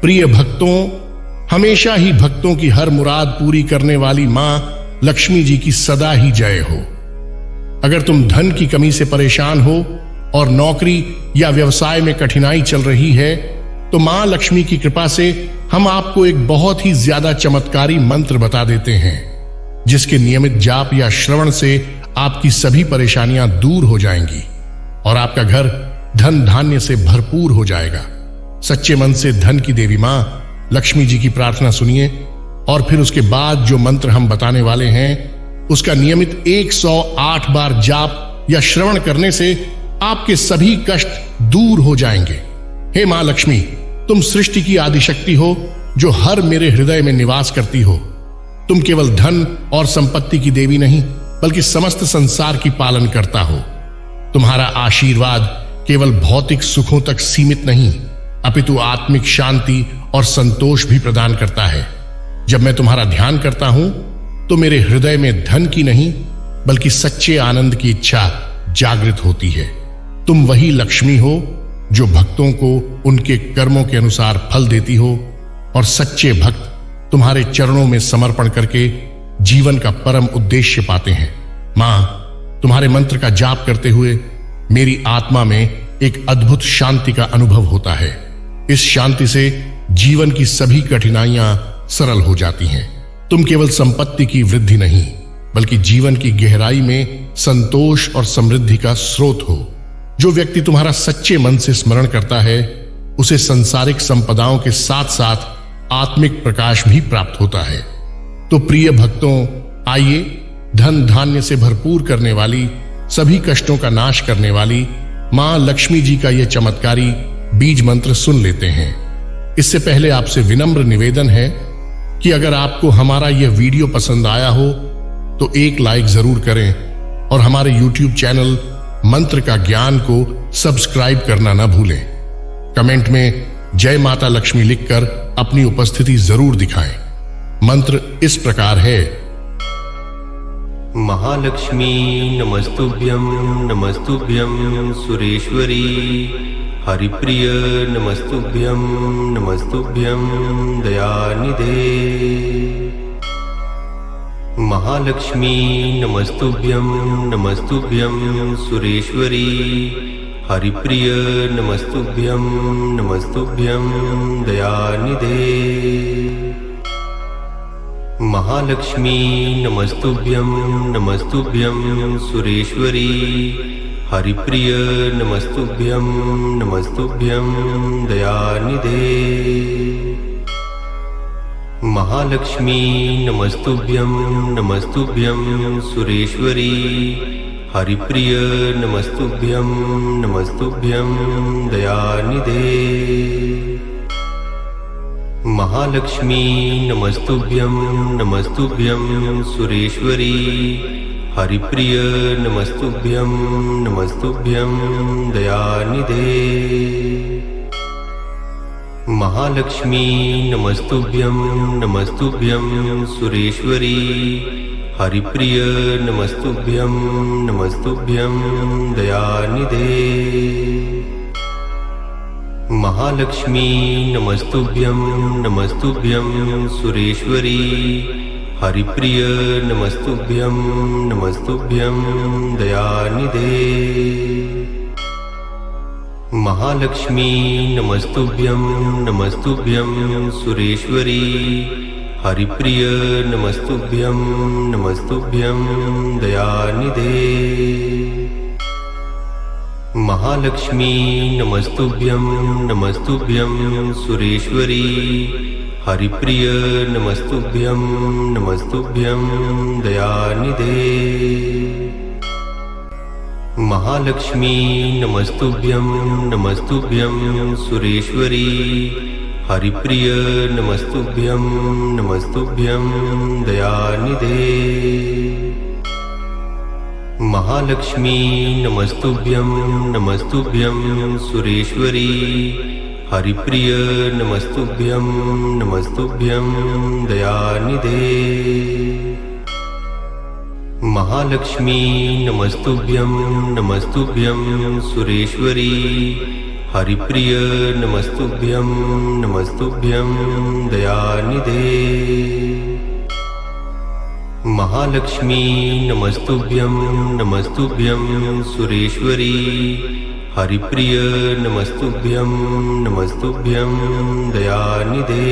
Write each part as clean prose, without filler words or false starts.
प्रिय भक्तों, हमेशा ही भक्तों की हर मुराद पूरी करने वाली मां लक्ष्मी जी की सदा ही जय हो। अगर तुम धन की कमी से परेशान हो और नौकरी या व्यवसाय में कठिनाई चल रही है, तो मां लक्ष्मी की कृपा से हम आपको एक बहुत ही ज्यादा चमत्कारी मंत्र बता देते हैं, जिसके नियमित जाप या श्रवण से आपकी सभी परेशानियां दूर हो जाएंगी और आपका घर धन धान्य से भरपूर हो जाएगा। सच्चे मन से धन की देवी मां लक्ष्मी जी की प्रार्थना सुनिए और फिर उसके बाद जो मंत्र हम बताने वाले हैं उसका नियमित 108 बार जाप या श्रवण करने से आपके सभी कष्ट दूर हो जाएंगे। हे मां लक्ष्मी, तुम सृष्टि की आदिशक्ति हो जो हर मेरे हृदय में निवास करती हो। तुम केवल धन और संपत्ति की देवी नहीं, बल्कि समस्त संसार की पालन करता हो। तुम्हारा आशीर्वाद केवल भौतिक सुखों तक सीमित नहीं, अपितु आत्मिक शांति और संतोष भी प्रदान करता है। जब मैं तुम्हारा ध्यान करता हूं तो मेरे हृदय में धन की नहीं बल्कि सच्चे आनंद की इच्छा जागृत होती है। तुम वही लक्ष्मी हो जो भक्तों को उनके कर्मों के अनुसार फल देती हो और सच्चे भक्त तुम्हारे चरणों में समर्पण करके जीवन का परम उद्देश्य पाते हैं। मां, तुम्हारे मंत्र का जाप करते हुए मेरी आत्मा में एक अद्भुत शांति का अनुभव होता है। इस शांति से जीवन की सभी कठिनाइयां सरल हो जाती हैं। तुम केवल संपत्ति की वृद्धि नहीं, बल्कि जीवन की गहराई में संतोष और समृद्धि का स्रोत हो। जो व्यक्ति तुम्हारा सच्चे मन से स्मरण करता है, उसे संसारिक संपदाओं के साथ साथ आत्मिक प्रकाश भी प्राप्त होता है। तो प्रिय भक्तों, आइए धन धान्य से भरपूर करने वाली, सभी कष्टों का नाश करने वाली मां लक्ष्मी जी का यह चमत्कारी बीज मंत्र सुन लेते हैं। इससे पहले आपसे विनम्र निवेदन है कि अगर आपको हमारा यह वीडियो पसंद आया हो तो एक लाइक जरूर करें और हमारे YouTube चैनल मंत्र का ज्ञान को सब्सक्राइब करना न भूलें। कमेंट में जय माता लक्ष्मी लिखकर अपनी उपस्थिति जरूर दिखाएं। मंत्र इस प्रकार है। महालक्ष्मी नमस्तुभ्यं नमस्तुभ्यं सुरेश्वरी, हरिप्रिय नमस्तुभ्यं नमस्तुभ्यं दयानिधे। महालक्ष्मी नमस्तुभ्यं नमस्तुभ्यं सुरेश्वरी, हरिप्रिय नमस्तुभ्यं नमस्तुभ्यं दयानिधे। महालक्ष्मी नमस्तुभ्यं नमस्तुभ्यं सुरेश्वरी, हरिप्रिय नमस्तुभ्यं नमस्तुभ्यं दयानिधे। महालक्ष्मी नमस्तुभ्यं नमस्तुभ्यं सुरेश्वरी, हरिप्रिय नमस्तुभ्यं नमस्तुभ्यं दयानिधे। महालक्ष्मी नमस्तुभ्यं नमस्तुभ्यं सुरेश्वरी, हरिप्रिय नमस्तुभ्यं नमस्तुभ्यं दयानिधे। महालक्ष्मी नमस्तुभ्यं नमस्तुभ्यं सुरेश्वरी, हरिप्रिय नमस्तुभ्यं नमस्तुभ्यं दयानिधे। महालक्ष्मी नमस्तुभ्यं नमस्तुभ्यं सुरेश्वरी, हरिप्रिय नमस्तुभ्यं नमस्तुभ्यं दयानिधे। महालक्ष्मी नमस्तुभ्यं नमस्तुभ्यं सुरेश्वरी, हरिप्रिय नमस्तुभ्यं नमस्तुभ्यं दयानिधे। महालक्ष्मी नमस्तुभ्यं नमस्तुभ्यं सुरेश्वरी, हरिप्रिय नमस्तुभ्यं नमस्तुभ्यं दयानिधे। महालक्ष्मी नमस्तुभ्यं नमस्तुभ्यं सुरेश्वरी, हरिप्रिय नमस्तुभ्यं नमस्तुभ्यं दयानिधे। महालक्ष्मी नमस्तुभ्यं नमस्तुभ्यं सुरेश्वरी, हरिप्रिय नमस्तुभ्यं नमस्तुभ्यं दयानिधे। महालक्ष्मी नमस्तुभ्यं नमस्तुभ्यं सुरेश्वरी, हरिप्रिय नमस्तुभ्यं नमस्तुभ्यं दयानिधे। महालक्ष्मी नमस्तुभ्यं नमस्तुभ्यं सुरेश्वरी। हरिप्रिय नमस्तुभ्यं नमस्तुभ्यं दयानिधे।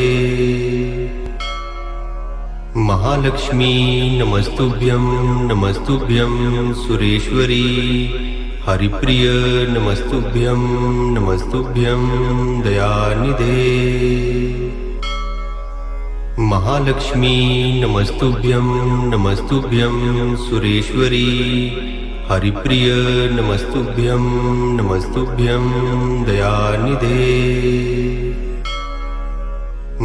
महालक्ष्मी नमस्तुभ्यं नमस्तुभ्यं सुरेश्वरी। हरिप्रिय नमस्तुभ्यं नमस्तुभ्यं दयानिधे। महालक्ष्मी नमस्तुभ्यं नमस्तुभ्यं सुरेश्वरी। हरिप्रिय नमस्तुभ्यं नमस्तुभ्यं दयानिधे।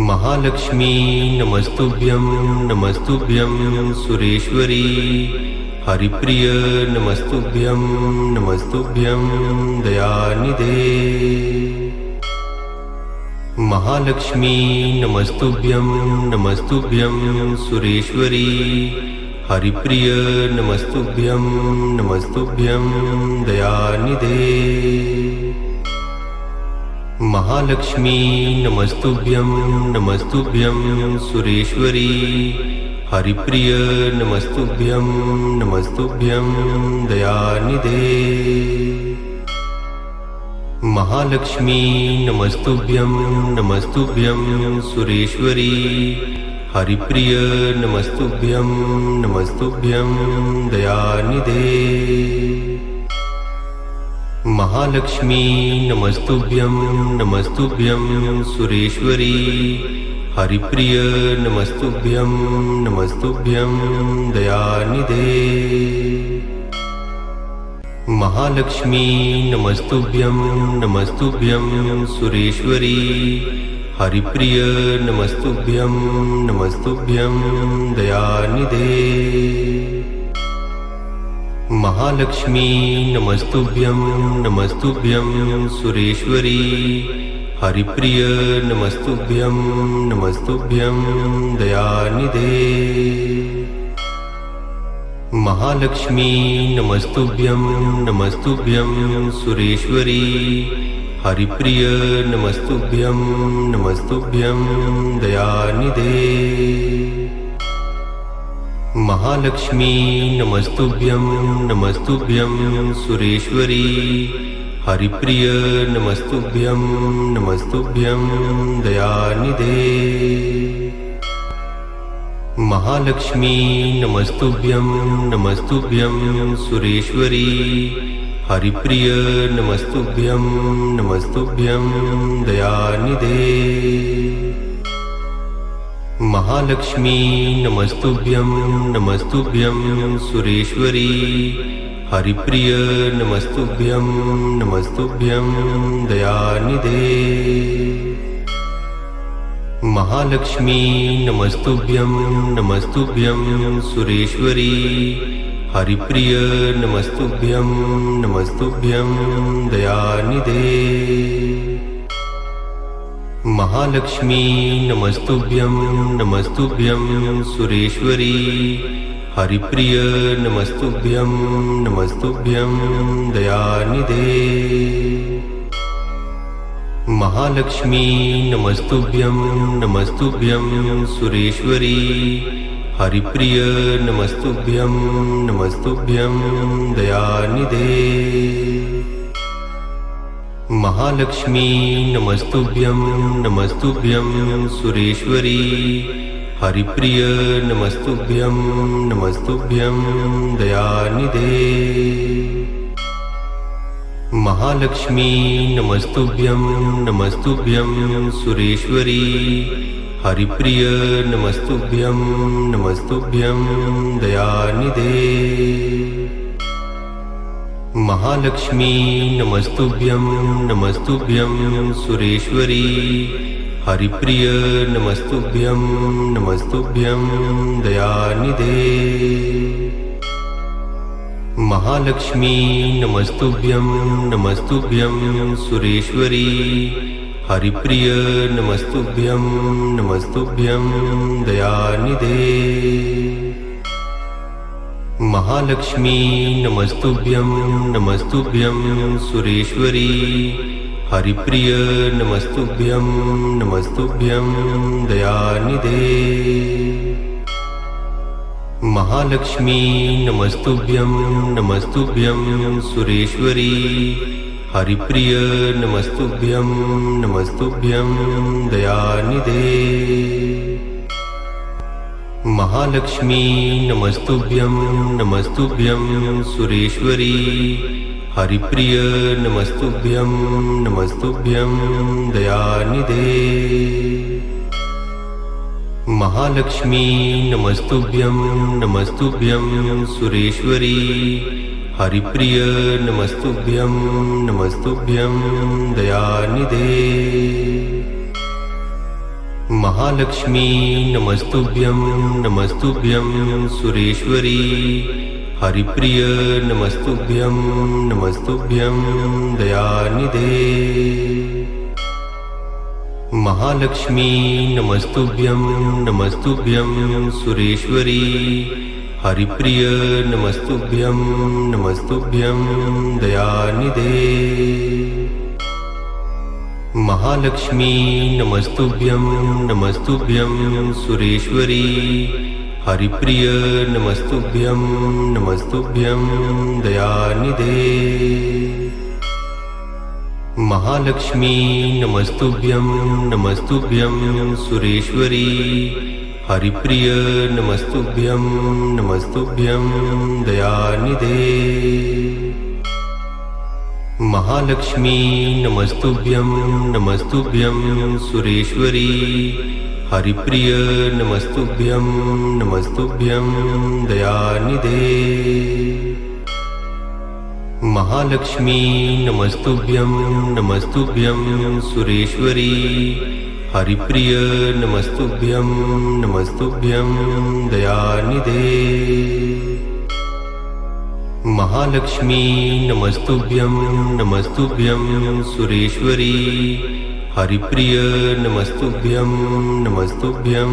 महालक्ष्मी नमस्तुभ्यं नमस्तुभ्यं सुरेश्वरी। हरिप्रिय नमस्तुभ्यं नमस्तुभ्यं दयानिधे। महालक्ष्मी नमस्तुभ्यं नमस्तुभ्यं सुरेश्वरी। हरिप्रिय नमस्तुभ्यं नमस्तुभ्यं दयानिधे। महालक्ष्मी नमस्तुभ्यं नमस्तुभ्यं सुरेश्वरी। हरिप्रिय नमस्तुभ्यं नमस्तुभ्यं दयानिधे। महालक्ष्मी नमस्तुभ्यं नमस्तुभ्यं सुरेश्वरी। हरिप्रिय नमस्तुभ्यं नमस्तुभ्यं दयानिधे। महालक्ष्मी नमस्तुभ्यं नमस्तुभ्यं सुरेश्वरी। हरिप्रिय नमस्तुभ्यं नमस्तुभ्यं दयानिधे। महालक्ष्मी नमस्तुभ्यं नमस्तुभ्यं सुरेश्वरी। हरिप्रिय नमस्तुभ्यं नमस्तुभ्यं दयानिधे। महालक्ष्मी नमस्तुभ्यं नमस्तुभ्यं सुरेश्वरी। हरिप्रिय नमस्तुभ्यं नमस्तुभ्यं दयानिधे। महालक्ष्मी नमस्तुभ्यं नमस्तुभ्यं सुरेश्वरी। हरिप्रिय नमस्तुभ्यं नमस्तुभ्यं दयानिधे। महालक्ष्मी नमस्तुभ्यं नमस्तुभ्यं सुरेश्वरी। हरिप्रिय नमस्तुभ्यं नमस्तुभ्यं दयानिधे। महालक्ष्मी नमस्तुभ्यं नमस्तुभ्यं सुरेश्वरी। हरिप्रिय नमस्तुभ्यं नमस्तुभ्यं दयानिधे। महालक्ष्मी नमस्तुभ्यं नमस्तुभ्यं सुरेश्वरी। हरिप्रिय नमस्तुभ्यं नमस्तुभ्यं दयानिधे। महालक्ष्मी नमस्तुभ्यं नमस्तुभ्यं सुरेश्वरी। हरिप्रिय नमस्तुभ्यं नमस्तुभ्यं दयानिधे। महालक्ष्मी नमस्तुभ्यं नमस्तुभ्यं सुरेश्वरी। हरिप्रिय नमस्तुभ्यं नमस्तुभ्यं दयानिधे। महालक्ष्मी नमस्तुभ्यं नमस्तुभ्यं सुरेश्वरी। हरिप्रिय नमस्तुभ्यं नमस्तुभ्यं दयानिधे। महालक्ष्मी नमस्तुभ्यं नमस्तुभ्यं सुरेश्वरी। हरिप्रिय नमस्तुभ्यं नमस्तुभ्यं दयानिधे। महालक्ष्मी नमस्तुभ्यं नमस्तुभ्यं सुरेश्वरी। हरिप्रिय नमस्तुभ्यं नमस्तुभ्यं दयानिधे। महालक्ष्मी नमस्तुभ्यं नमस्तुभ्यं सुरेश्वरी। हरिप्रिय नमस्तुभ्यं नमस्तुभ्यं दयानिधे। महालक्ष्मी नमस्तुभ्यं नमस्तुभ्यं सुरेश्वरी। हरिप्रिय नमस्तुभ्यं नमस्तुभ्यं दयानिधे। महालक्ष्मी नमस्तुभ्यं नमस्तुभ्यं सुरेश्वरी। हरिप्रिय नमस्तुभ्यं नमस्तुभ्यं दयानिधे। महालक्ष्मी नमस्तुभ्यं नमस्तुभ्यं सुरेश्वरी। हरिप्रिय नमस्तुभ्यं नमस्तुभ्यं दयानिधे। महालक्ष्मी नमस्तुभ्यं नमस्तुभ्यं सुरेश्वरी। हरिप्रिय नमस्तुभ्यं नमस्तुभ्यं दयानिधे। महालक्ष्मी नमस्तुभ्यं नमस्तुभ्यं सुरेश्वरी। हरिप्रिय नमस्तुभ्यं नमस्तुभ्यं दयानिधे। महालक्ष्मी नमस्तुभ्यं नमस्तुभ्यं सुरेश्वरी। हरिप्रिय नमस्तुभ्यं नमस्तुभ्यं दयानिधे। महालक्ष्मी नमस्तुभ्यं नमस्तुभ्यं सुरेश्वरी। हरिप्रिय नमस्तुभ्यं नमस्तुभ्यं दयानिधे। महालक्ष्मी नमस्तुभ्यं नमस्तुभ्यं सुरेश्वरी। हरिप्रिय नमस्तुभ्यं नमस्तुभ्यं दयानिधे। महालक्ष्मी नमस्तुभ्यं नमस्तुभ्यं सुरेश्वरी। हरिप्रिय नमस्तुभ्यं नमस्तुभ्यं दयानिधे। महालक्ष्मी नमस्तुभ्यं नमस्तुभ्यं सुरेश्वरी। हरिप्रिय नमस्तुभ्यं नमस्तुभ्यं दयानिधे। महालक्ष्मी नमस्तुभ्यं नमस्तुभ्यं सुरेश्वरी। हरिप्रिय नमस्तुभ्यं नमस्तुभ्यं दयानिधे। महालक्ष्मी नमस्तुभ्यं नमस्तुभ्यं सुरेश्वरी। हरिप्रिय नमस्तुभ्यं नमस्तुभ्यं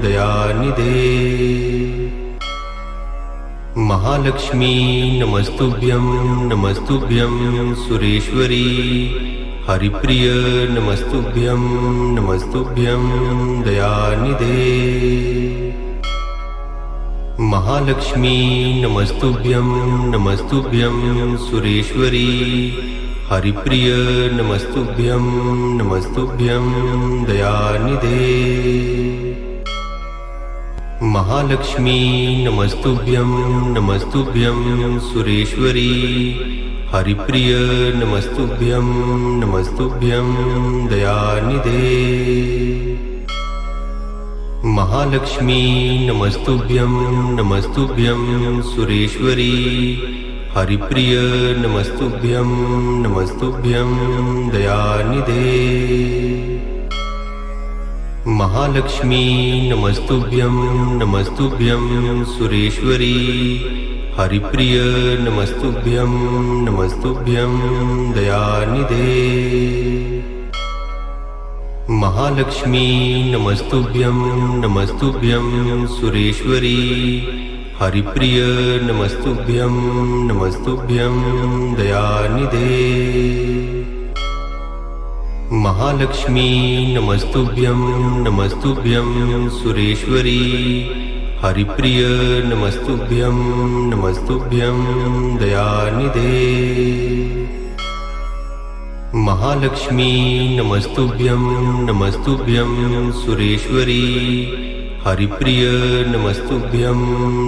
दयानिधे। महालक्ष्मी नमस्तुभ्यं नमस्तुभ्यं सुरेश्वरी। हरिप्रिय नमस्तुभ्यं नमस्तुभ्यं दयानिधे। महालक्ष्मी नमस्तुभ्यं नमस्तुभ्यं सुरेश्वरी। हरिप्रिय नमस्तुभ्यं नमस्तुभ्यं दयानिधे। महालक्ष्मी नमस्तुभ्यं नमस्तुभ्यं सुरेश्वरी। हरिप्रिय नमस्तुभ्यं नमस्तुभ्यं दयानिधे। महालक्ष्मी नमस्तुभ्यं नमस्तुभ्यं सुरेश्वरी। हरिप्रिय नमस्तुभ्यं नमस्तुभ्यं दयानिधे। महालक्ष्मी नमस्तुभ्यं नमस्तुभ्यं सुरेश्वरी। हरिप्रिय नमस्तुभ्यं नमस्तुभ्यं दयानिधे। महालक्ष्मी नमस्तुभ्यं नमस्तुभ्यं सुरेश्वरी। हरिप्रिय नमस्तुभ्यं नमस्तुभ्यं दयानिधे। महालक्ष्मी नमस्तुभ्यं नमस्तुभ्यं सुरेश्वरी। हरिप्रिय नमस्तुभ्यं नमस्तुभ्यं दयानिधे। महालक्ष्मी नमस्तुभ्यं नमस्तुभ्यं सुरेश्वरी। हरिप्रिय नमस्तुभ्यं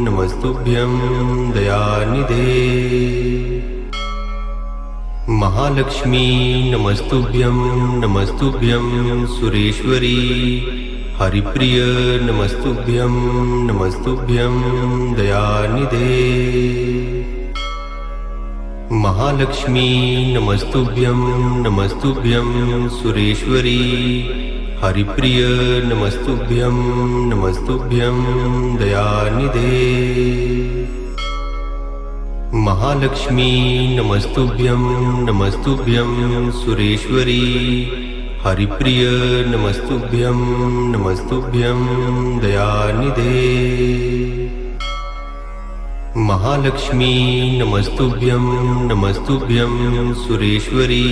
नमस्तुभ्यं दयानिधे। महालक्ष्मी नमस्तुभ्यं नमस्तुभ्यं सुरेश्वरी। हरिप्रिय नमस्तुभ्यं नमस्तुभ्यं दयानिधे। महालक्ष्मी नमस्तुभ्यं नमस्तुभ्यं सुरेश्वरी। हरिप्रिय नमस्तुभ्यं नमस्तुभ्यं दयानिधे। महालक्ष्मी नमस्तुभ्यं नमस्तुभ्यं सुरेश्वरी। हरिप्रिय नमस्तुभ्यं नमस्तुभ्यं दयानिधे। महालक्ष्मी नमस्तुभ्यं नमस्तुभ्यं सुरेश्वरी।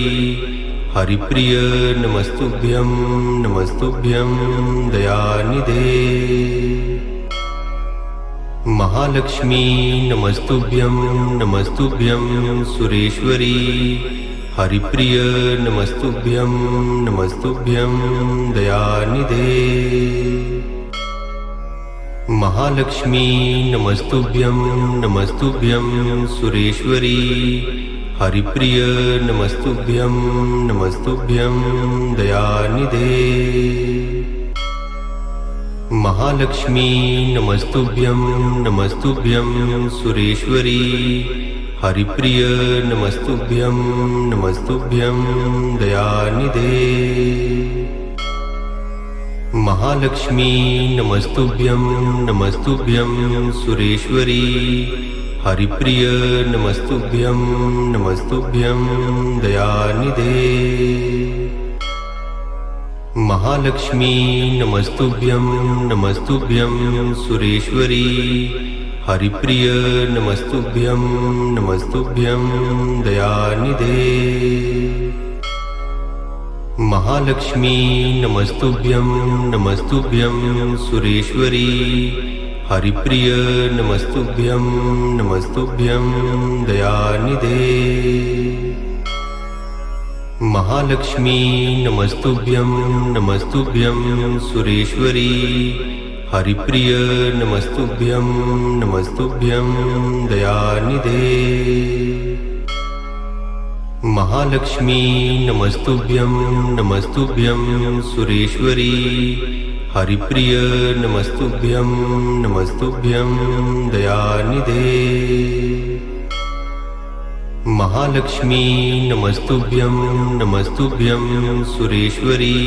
हरिप्रिय नमस्तुभ्यं नमस्तुभ्यं दयानिधे। महालक्ष्मी नमस्तुभ्यं नमस्तुभ्यं सुरेश्वरी। हरिप्रिय नमस्तुभ्यं नमस्तुभ्यं दयानिधे। महालक्ष्मी नमस्तुभ्यं नमस्तुभ्यं सुरेश्वरी। हरिप्रिय नमस्तुभ्यं नमस्तुभ्यं दयानिधे। महालक्ष्मी नमस्तुभ्यं नमस्तुभ्यं सुरेश्वरी। हरिप्रिय नमस्तुभ्यं नमस्तुभ्यं दयानिधे। महालक्ष्मी नमस्तुभ्यं नमस्तुभ्यं सुरेश्वरी। हरिप्रिय नमस्तुभ्यं नमस्तुभ्यं दयानिधे। महालक्ष्मी नमस्तुभ्यं नमस्तुभ्यं सुरेश्वरी। हरिप्रिय नमस्तुभ्यं नमस्तुभ्यं दयानिधे। महालक्ष्मी नमस्तुभ्यं नमस्तुभ्यं सुरेश्वरी। हरिप्रिय नमस्तुभ्यं नमस्तुभ्यं दयानिधे। महालक्ष्मी नमस्तुभ्यं नमस्तुभ्यं सुरेश्वरी। हरिप्रिय नमस्तुभ्यं नमस्तुभ्यं दयानिधे। महालक्ष्मी नमस्तुभ्यं नमस्तुभ्यं सुरेश्वरी। हरिप्रिय नमस्तुभ्यं नमस्तुभ्यं दयानिधे। महालक्ष्मी नमस्तुभ्यं नमस्तुभ्यं सुरेश्वरी।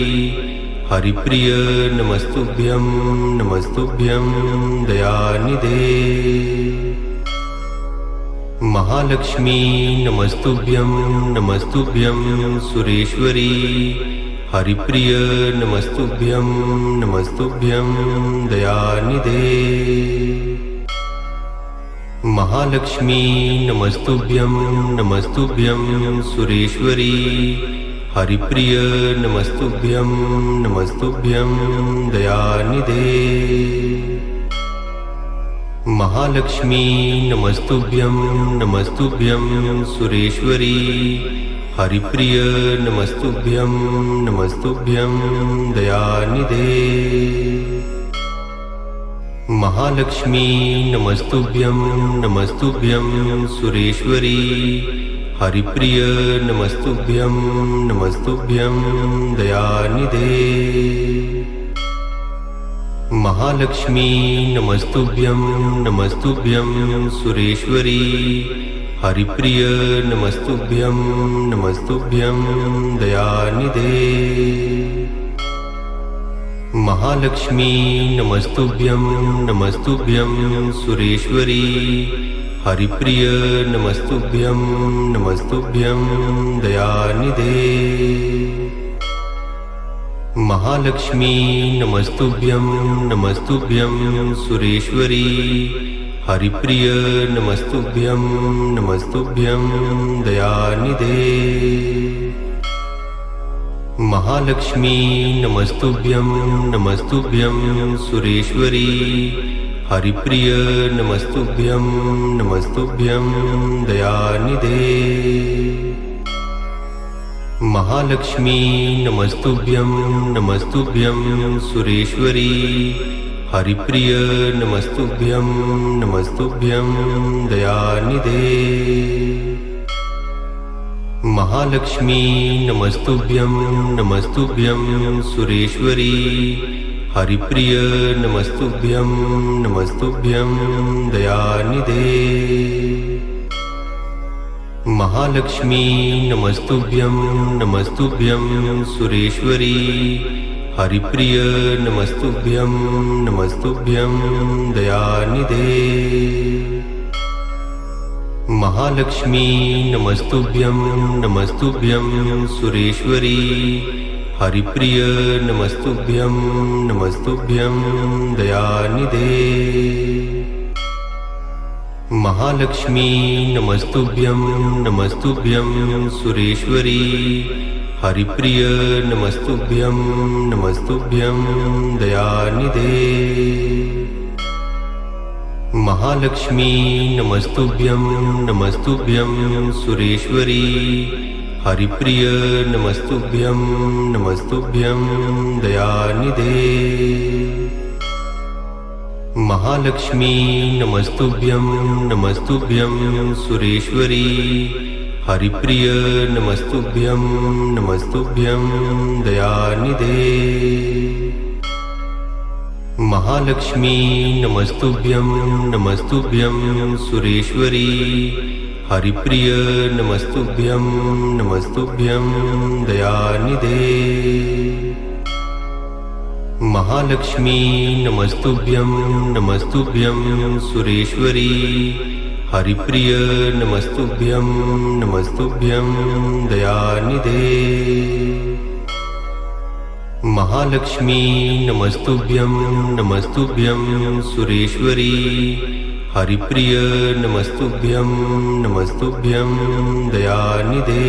हरिप्रिय नमस्तुभ्यं नमस्तुभ्यं दयानिधे। महालक्ष्मी नमस्तुभ्यं नमस्तुभ्यं सुरेश्वरी। हरिप्रिय नमस्तुभ्यं नमस्तुभ्यं दयानिधे। महालक्ष्मी नमस्तुभ्यं नमस्तुभ्यं सुरेश्वरी। हरिप्रिय नमस्तुभ्यं नमस्तुभ्यं दयानिधे। महालक्ष्मी नमस्तुभ्यं नमस्तुभ्यं सुरेश्वरी। हरिप्रिय नमस्तुभ्यं नमस्तुभ्यं दयानिधे। महालक्ष्मी नमस्तुभ्यं नमस्तुभ्यं सुरेश्वरी। हरिप्रिय नमस्तुभ्यं नमस्तुभ्यं दयानिधे। महालक्ष्मी नमस्तुभ्यं नमस्तुभ्यं सुरेश्वरी। हरिप्रिय नमस्तुभ्यं नमस्तुभ्यं दयानिधे। महालक्ष्मी नमस्तुभ्यं नमस्तुभ्यं सुरेश्वरी। हरिप्रिय नमस्तुभ्यं नमस्तुभ्यं दयानिधे। महालक्ष्मी नमस्तुभ्यं नमस्तुभ्यं सुरेश्वरी। हरिप्रिय नमस्तुभ्यं नमस्तुभ्यं दयानिधे। महालक्ष्मी नमस्तुभ्यं नमस्तुभ्यं सुरेश्वरी। हरिप्रिय नमस्तुभ्यं नमस्तुभ्यं दयानिधे। महालक्ष्मी नमस्तुभ्यं नमस्तुभ्यं सुरेश्वरी। हरिप्रिय नमस्तुभ्यं नमस्तुभ्यं दयानिधे। महालक्ष्मी नमस्तुभ्यं नमस्तुभ्यं सुरेश्वरी। हरिप्रिय नमस्तुभ्यं नमस्तुभ्यं दयानिधे। महालक्ष्मी नमस्तुभ्यं नमस्तुभ्यं सुरेश्वरी। हरिप्रिय नमस्तुभ्यं नमस्तुभ्यं दयानिधे। महालक्ष्मी नमस्तुभ्यं नमस्तुभ्यं सुरेश्वरी। हरिप्रिय नमस्तुभ्यं नमस्तुभ्यं दयानिधे। महालक्ष्मी नमस्तुभ्यं नमस्तुभ्यं सुरेश्वरी। हरिप्रिय नमस्तुभ्यं नमस्तुभ्यं दयानिधे। महालक्ष्मी नमस्तुभ्यं नमस्तुभ्यं सुरेश्वरी। हरिप्रिय नमस्तुभ्यं नमस्तुभ्यं दयानिधे। महालक्ष्मी नमस्तुभ्यं नमस्तुभ्यं सुरेश्वरी। हरिप्रिय नमस्तुभ्यं नमस्तुभ्यं दयानिधे। महालक्ष्मी नमस्तुभ्यं नमस्तुभ्यं सुरेश्वरी। हरिप्रिय नमस्तुभ्यं नमस्तुभ्यं दयानिधे। महालक्ष्मी नमस्तुभ्यं नमस्तुभ्यं सुरेश्वरी। हरिप्रिय नमस्तुभ्यं नमस्तुभ्यं दयानिधे। महालक्ष्मी नमस्तुभ्यं नमस्तुभ्यं सुरेश्वरी। हरिप्रिय नमस्तुभ्यं नमस्तुभ्यं दयानिधे।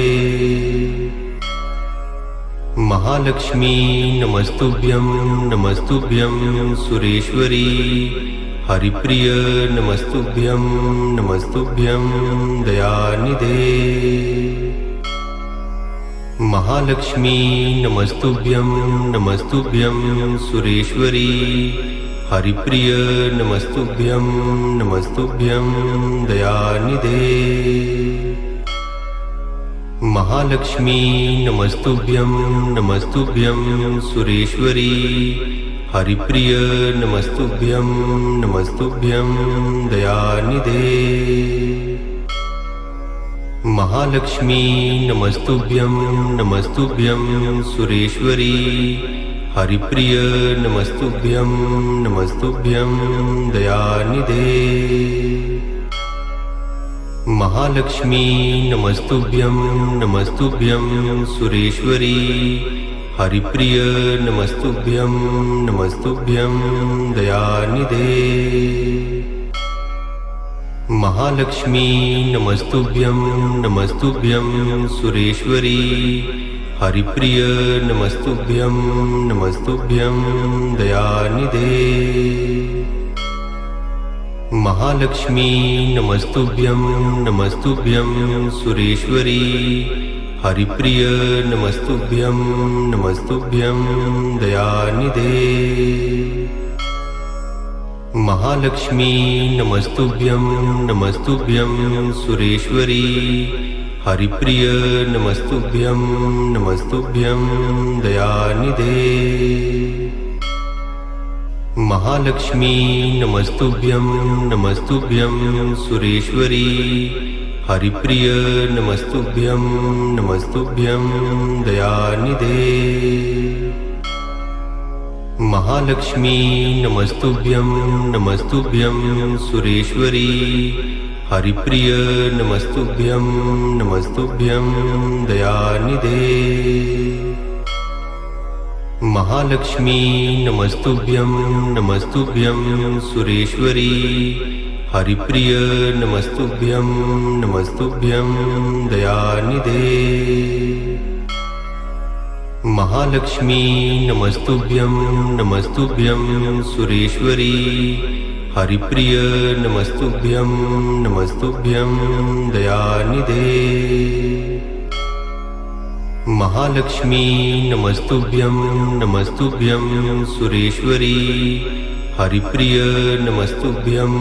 महालक्ष्मी नमस्तुभ्यं नमस्तुभ्यं सुरेश्वरी। हरिप्रिय नमस्तुभ्यं नमस्तुभ्यं दयानिधे। महालक्ष्मी नमस्तुभ्यं नमस्तुभ्यं सुरेश्वरी। हरिप्रिय नमस्तुभ्यं नमस्तुभ्यं दयानिधे। महालक्ष्मी नमस्तुभ्यं नमस्तुभ्यं सुरेश्वरी। हरिप्रिय नमस्तुभ्यं नमस्तुभ्यं दयानिधे। महालक्ष्मी नमस्तुभ्यं नमस्तुभ्यं सुरेश्वरी। हरिप्रिय नमस्तुभ्यं नमस्तुभ्यं दयानिधे। महालक्ष्मी नमस्तुभ्यं नमस्तुभ्यं सुरेश्वरी। हरिप्रिय नमस्तुभ्यं नमस्तुभ्यं दयानिधे। महालक्ष्मी नमस्तुभ्यं नमस्तुभ्यं सुरेश्वरी। हरिप्रिय नमस्तुभ्यं नमस्तुभ्यं दयानिधे। महालक्ष्मी नमस्तुभ्यं नमस्तुभ्यं सुरेश्वरी। हरिप्रिय नमस्तुभ्यं नमस्तुभ्यं दयानिधे। महालक्ष्मी नमस्तुभ्यं नमस्तुभ्यं सुरेश्वरी। हरिप्रिय नमस्तुभ्यं नमस्तुभ्यं दयानिधे। महालक्ष्मी नमस्तुभ्यं नमस्तुभ्यं सुरेश्वरी। हरिप्रिय नमस्तुभ्यं नमस्तुभ्यं दयानिधे। महालक्ष्मी नमस्तुभ्यं नमस्तुभ्यं सुरेश्वरी। हरिप्रिय नमस्तुभ्यं नमस्तुभ्यं दयानिधे। महालक्ष्मी नमस्तुभ्यं नमस्तुभ्यं सुरेश्वरी। हरिप्रिय नमस्तुभ्यं नमस्तुभ्यं दयानिधे। महालक्ष्मी नमस्तुभ्यं नमस्तुभ्यं सुरेश्वरी। हरिप्रिय नमस्तुभ्यं नमस्तुभ्यं दयानिधे। महालक्ष्मी नमस्तुभ्यं नमस्तुभ्यं सुरेश्वरी। हरिप्रिय नमस्तुभ्यं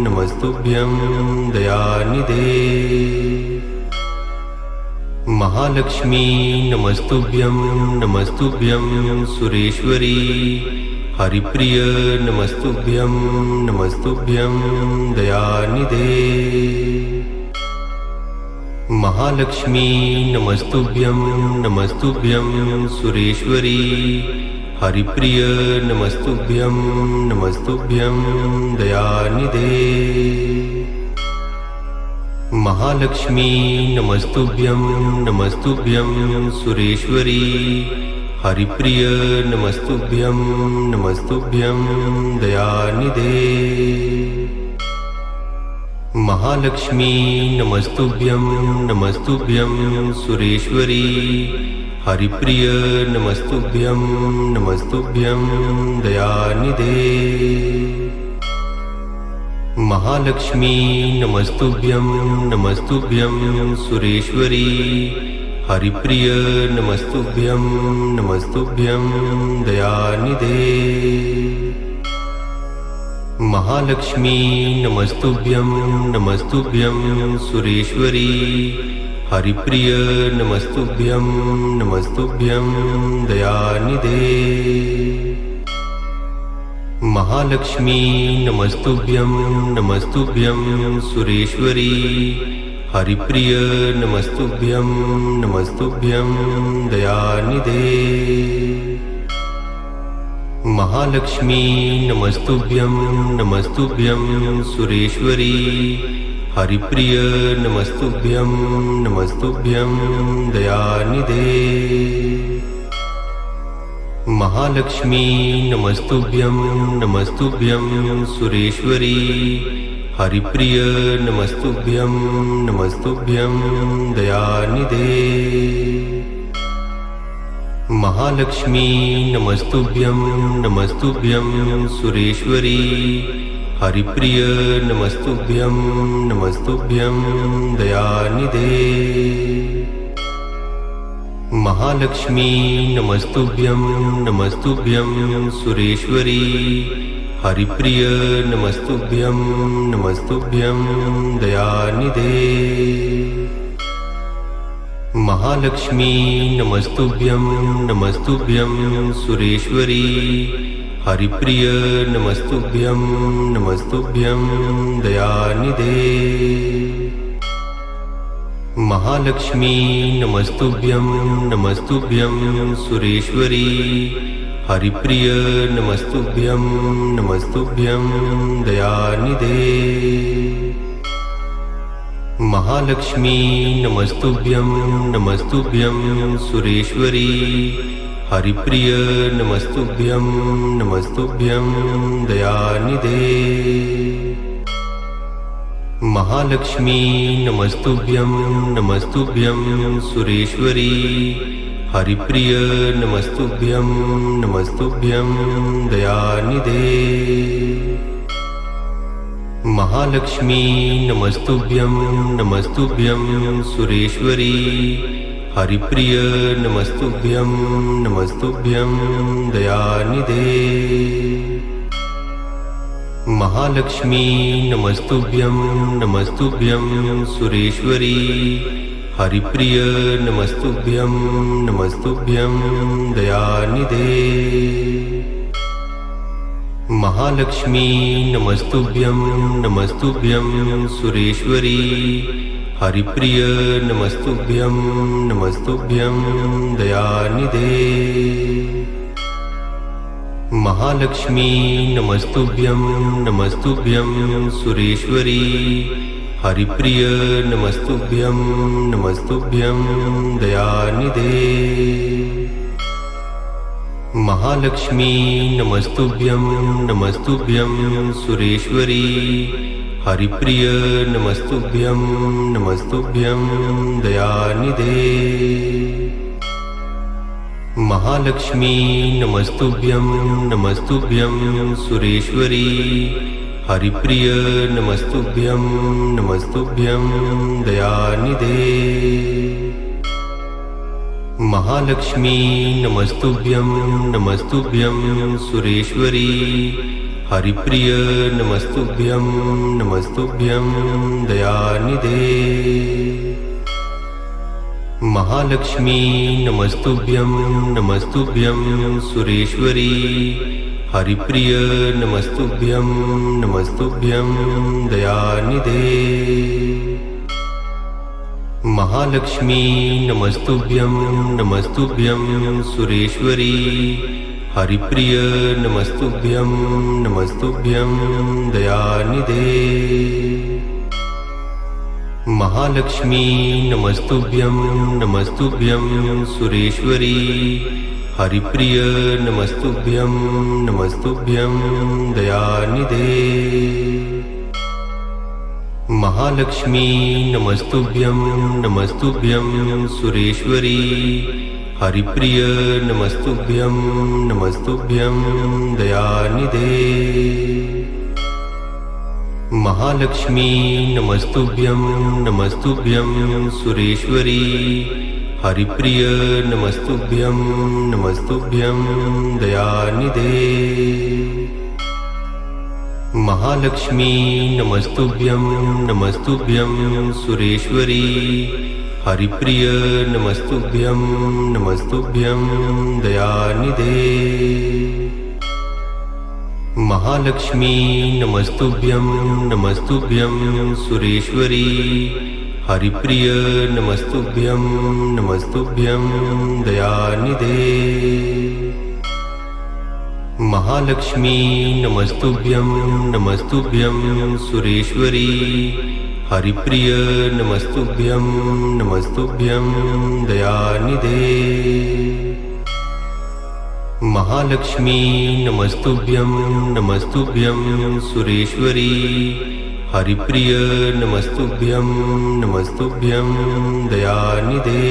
नमस्तुभ्यं दयानिधे। महालक्ष्मी नमस्तुभ्यं नमस्तुभ्यं सुरेश्वरी। हरिप्रिय नमस्तुभ्यं नमस्तुभ्यं दयानिधे। महालक्ष्मी नमस्तुभ्यं नमस्तुभ्यं सुरेश्वरी। हरिप्रिय नमस्तुभ्यं नमस्तुभ्यं दयानिधे। महालक्ष्मी नमस्तुभ्यं नमस्तुभ्यं सुरेश्वरी। हरिप्रिय नमस्तुभ्यं नमस्तुभ्यं दयानिधे। महालक्ष्मी नमस्तुभ्यं नमस्तुभ्यं सुरेश्वरी। हरिप्रिय नमस्तुभ्यं नमस्तुभ्यं दयानिधे। महालक्ष्मी नमस्तुभ्यं नमस्तुभ्यं सुरेश्वरी। हरिप्रिय नमस्तुभ्यं नमस्तुभ्यं दयानिधे। महालक्ष्मी नमस्तुभ्यं नमस्तुभ्यं सुरेश्वरी। हरिप्रिय नमस्तुभ्यं नमस्तुभ्यं दयानिधे। महालक्ष्मी नमस्तुभ्यं नमस्तुभ्यं सुरेश्वरी। हरिप्रिय नमस्तुभ्यं नमस्तुभ्यं दयानिधे। महालक्ष्मी नमस्तुभ्यं नमस्तुभ्यं सुरेश्वरी। हरिप्रिय नमस्तुभ्यं नमस्तुभ्यं दयानिधे। महालक्ष्मी नमस्तुभ्यं नमस्तुभ्यं सुरेश्वरी। हरिप्रिय नमस्तुभ्यं नमस्तुभ्यं दयानिधे। महालक्ष्मी नमस्तुभ्यं नमस्तुभ्यं सुरेश्वरी। हरिप्रिय नमस्तुभ्यं नमस्तुभ्यं दयानिधे। महालक्ष्मी नमस्तुभ्यं नमस्तुभ्यं सुरेश्वरी। हरिप्रिय नमस्तुभ्यं नमस्तुभ्यं दयानिधे। महालक्ष्मी नमस्तुभ्यं नमस्तुभ्यं सुरेश्वरी। हरिप्रिय नमस्तुभ्यं नमस्तुभ्यं दयानिधे। महालक्ष्मी नमस्तुभ्यं नमस्तुभ्यं सुरेश्वरी। हरिप्रिय नमस्तुभ्यं नमस्तुभ्यं दयानिधे। महालक्ष्मी नमस्तुभ्यं नमस्तुभ्यं सुरेश्वरी। हरिप्रिय नमस्तुभ्यं नमस्तुभ्यं दयानिधे। महालक्ष्मी नमस्तुभ्यं नमस्तुभ्यं सुरेश्वरी। हरिप्रिय नमस्तुभ्यं नमस्तुभ्यं दयानिधे। महालक्ष्मी नमस्तुभ्यं नमस्तुभ्यं सुरेश्वरी। हरिप्रिय नमस्तुभ्यं नमस्तुभ्यं दयानिधे। महालक्ष्मी नमस्तुभ्यं नमस्तुभ्यं सुरेश्वरी। हरिप्रिय नमस्तुभ्यं नमस्तुभ्यं दयानिधे। महालक्ष्मी नमस्तुभ्यं नमस्तुभ्यं सुरेश्वरी। हरिप्रिय नमस्तुभ्यं नमस्तुभ्यं दयानिधे। महालक्ष्मी नमस्तुभ्यं नमस्तुभ्यं सुरेश्वरी। हरिप्रिय नमस्तुभ्यं नमस्तुभ्यं दयानिधे। महालक्ष्मी नमस्तुभ्यं नमस्तुभ्यं सुरेश्वरी। हरिप्रिय नमस्तुभ्यं नमस्तुभ्यं दयानिधे। महालक्ष्मी नमस्तुभ्यं नमस्तुभ्यं सुरेश्वरी। हरिप्रिय नमस्तुभ्यं नमस्तुभ्यं दयानिधे। महालक्ष्मी नमस्तुभ्यं नमस्तुभ्यं सुरेश्वरी। हरिप्रिय नमस्तुभ्यं नमस्तुभ्यं दयानिधे। महालक्ष्मी नमस्तुभ्यं नमस्तुभ्यं सुरेश्वरी। हरिप्रिय नमस्तुभ्यं नमस्तुभ्यं दयानिधे। महालक्ष्मी नमस्तुभ्यं नमस्तुभ्यं सुरेश्वरी। हरिप्रिय नमस्तुभ्यं नमस्तुभ्यं दयानिधे। महालक्ष्मी नमस्तुभ्यं नमस्तुभ्यं सुरेश्वरी। हरिप्रिय नमस्तुभ्यं नमस्तुभ्यं दयानिधे। महालक्ष्मी नमस्तुभ्यं नमस्तुभ्यं सुरेश्वरी। हरिप्रिय नमस्तुभ्यं नमस्तुभ्यं दयानिधे। महालक्ष्मी नमस्तुभ्यं नमस्तुभ्यं सुरेश्वरी। हरिप्रिय नमस्तुभ्यं नमस्तुभ्यं दयानिधे। महालक्ष्मी नमस्तुभ्यं नमस्तुभ्यं सुरेश्वरी। हरिप्रिय नमस्तुभ्यं नमस्तुभ्यं दयानिधे। महालक्ष्मी नमस्तुभ्यं नमस्तुभ्यं सुरेश्वरी। हरिप्रिय नमस्तुभ्यं नमस्तुभ्यं दयानिधे। महालक्ष्मी नमस्तुभ्यं नमस्तुभ्यं सुरेश्वरी। हरिप्रिय नमस्तुभ्यं नमस्तुभ्यं दयानिधे। महालक्ष्मी नमस्तुभ्यं नमस्तुभ्यं सुरेश्वरी। हरिप्रिय नमस्तुभ्यं नमस्तुभ्यं दयानिधे।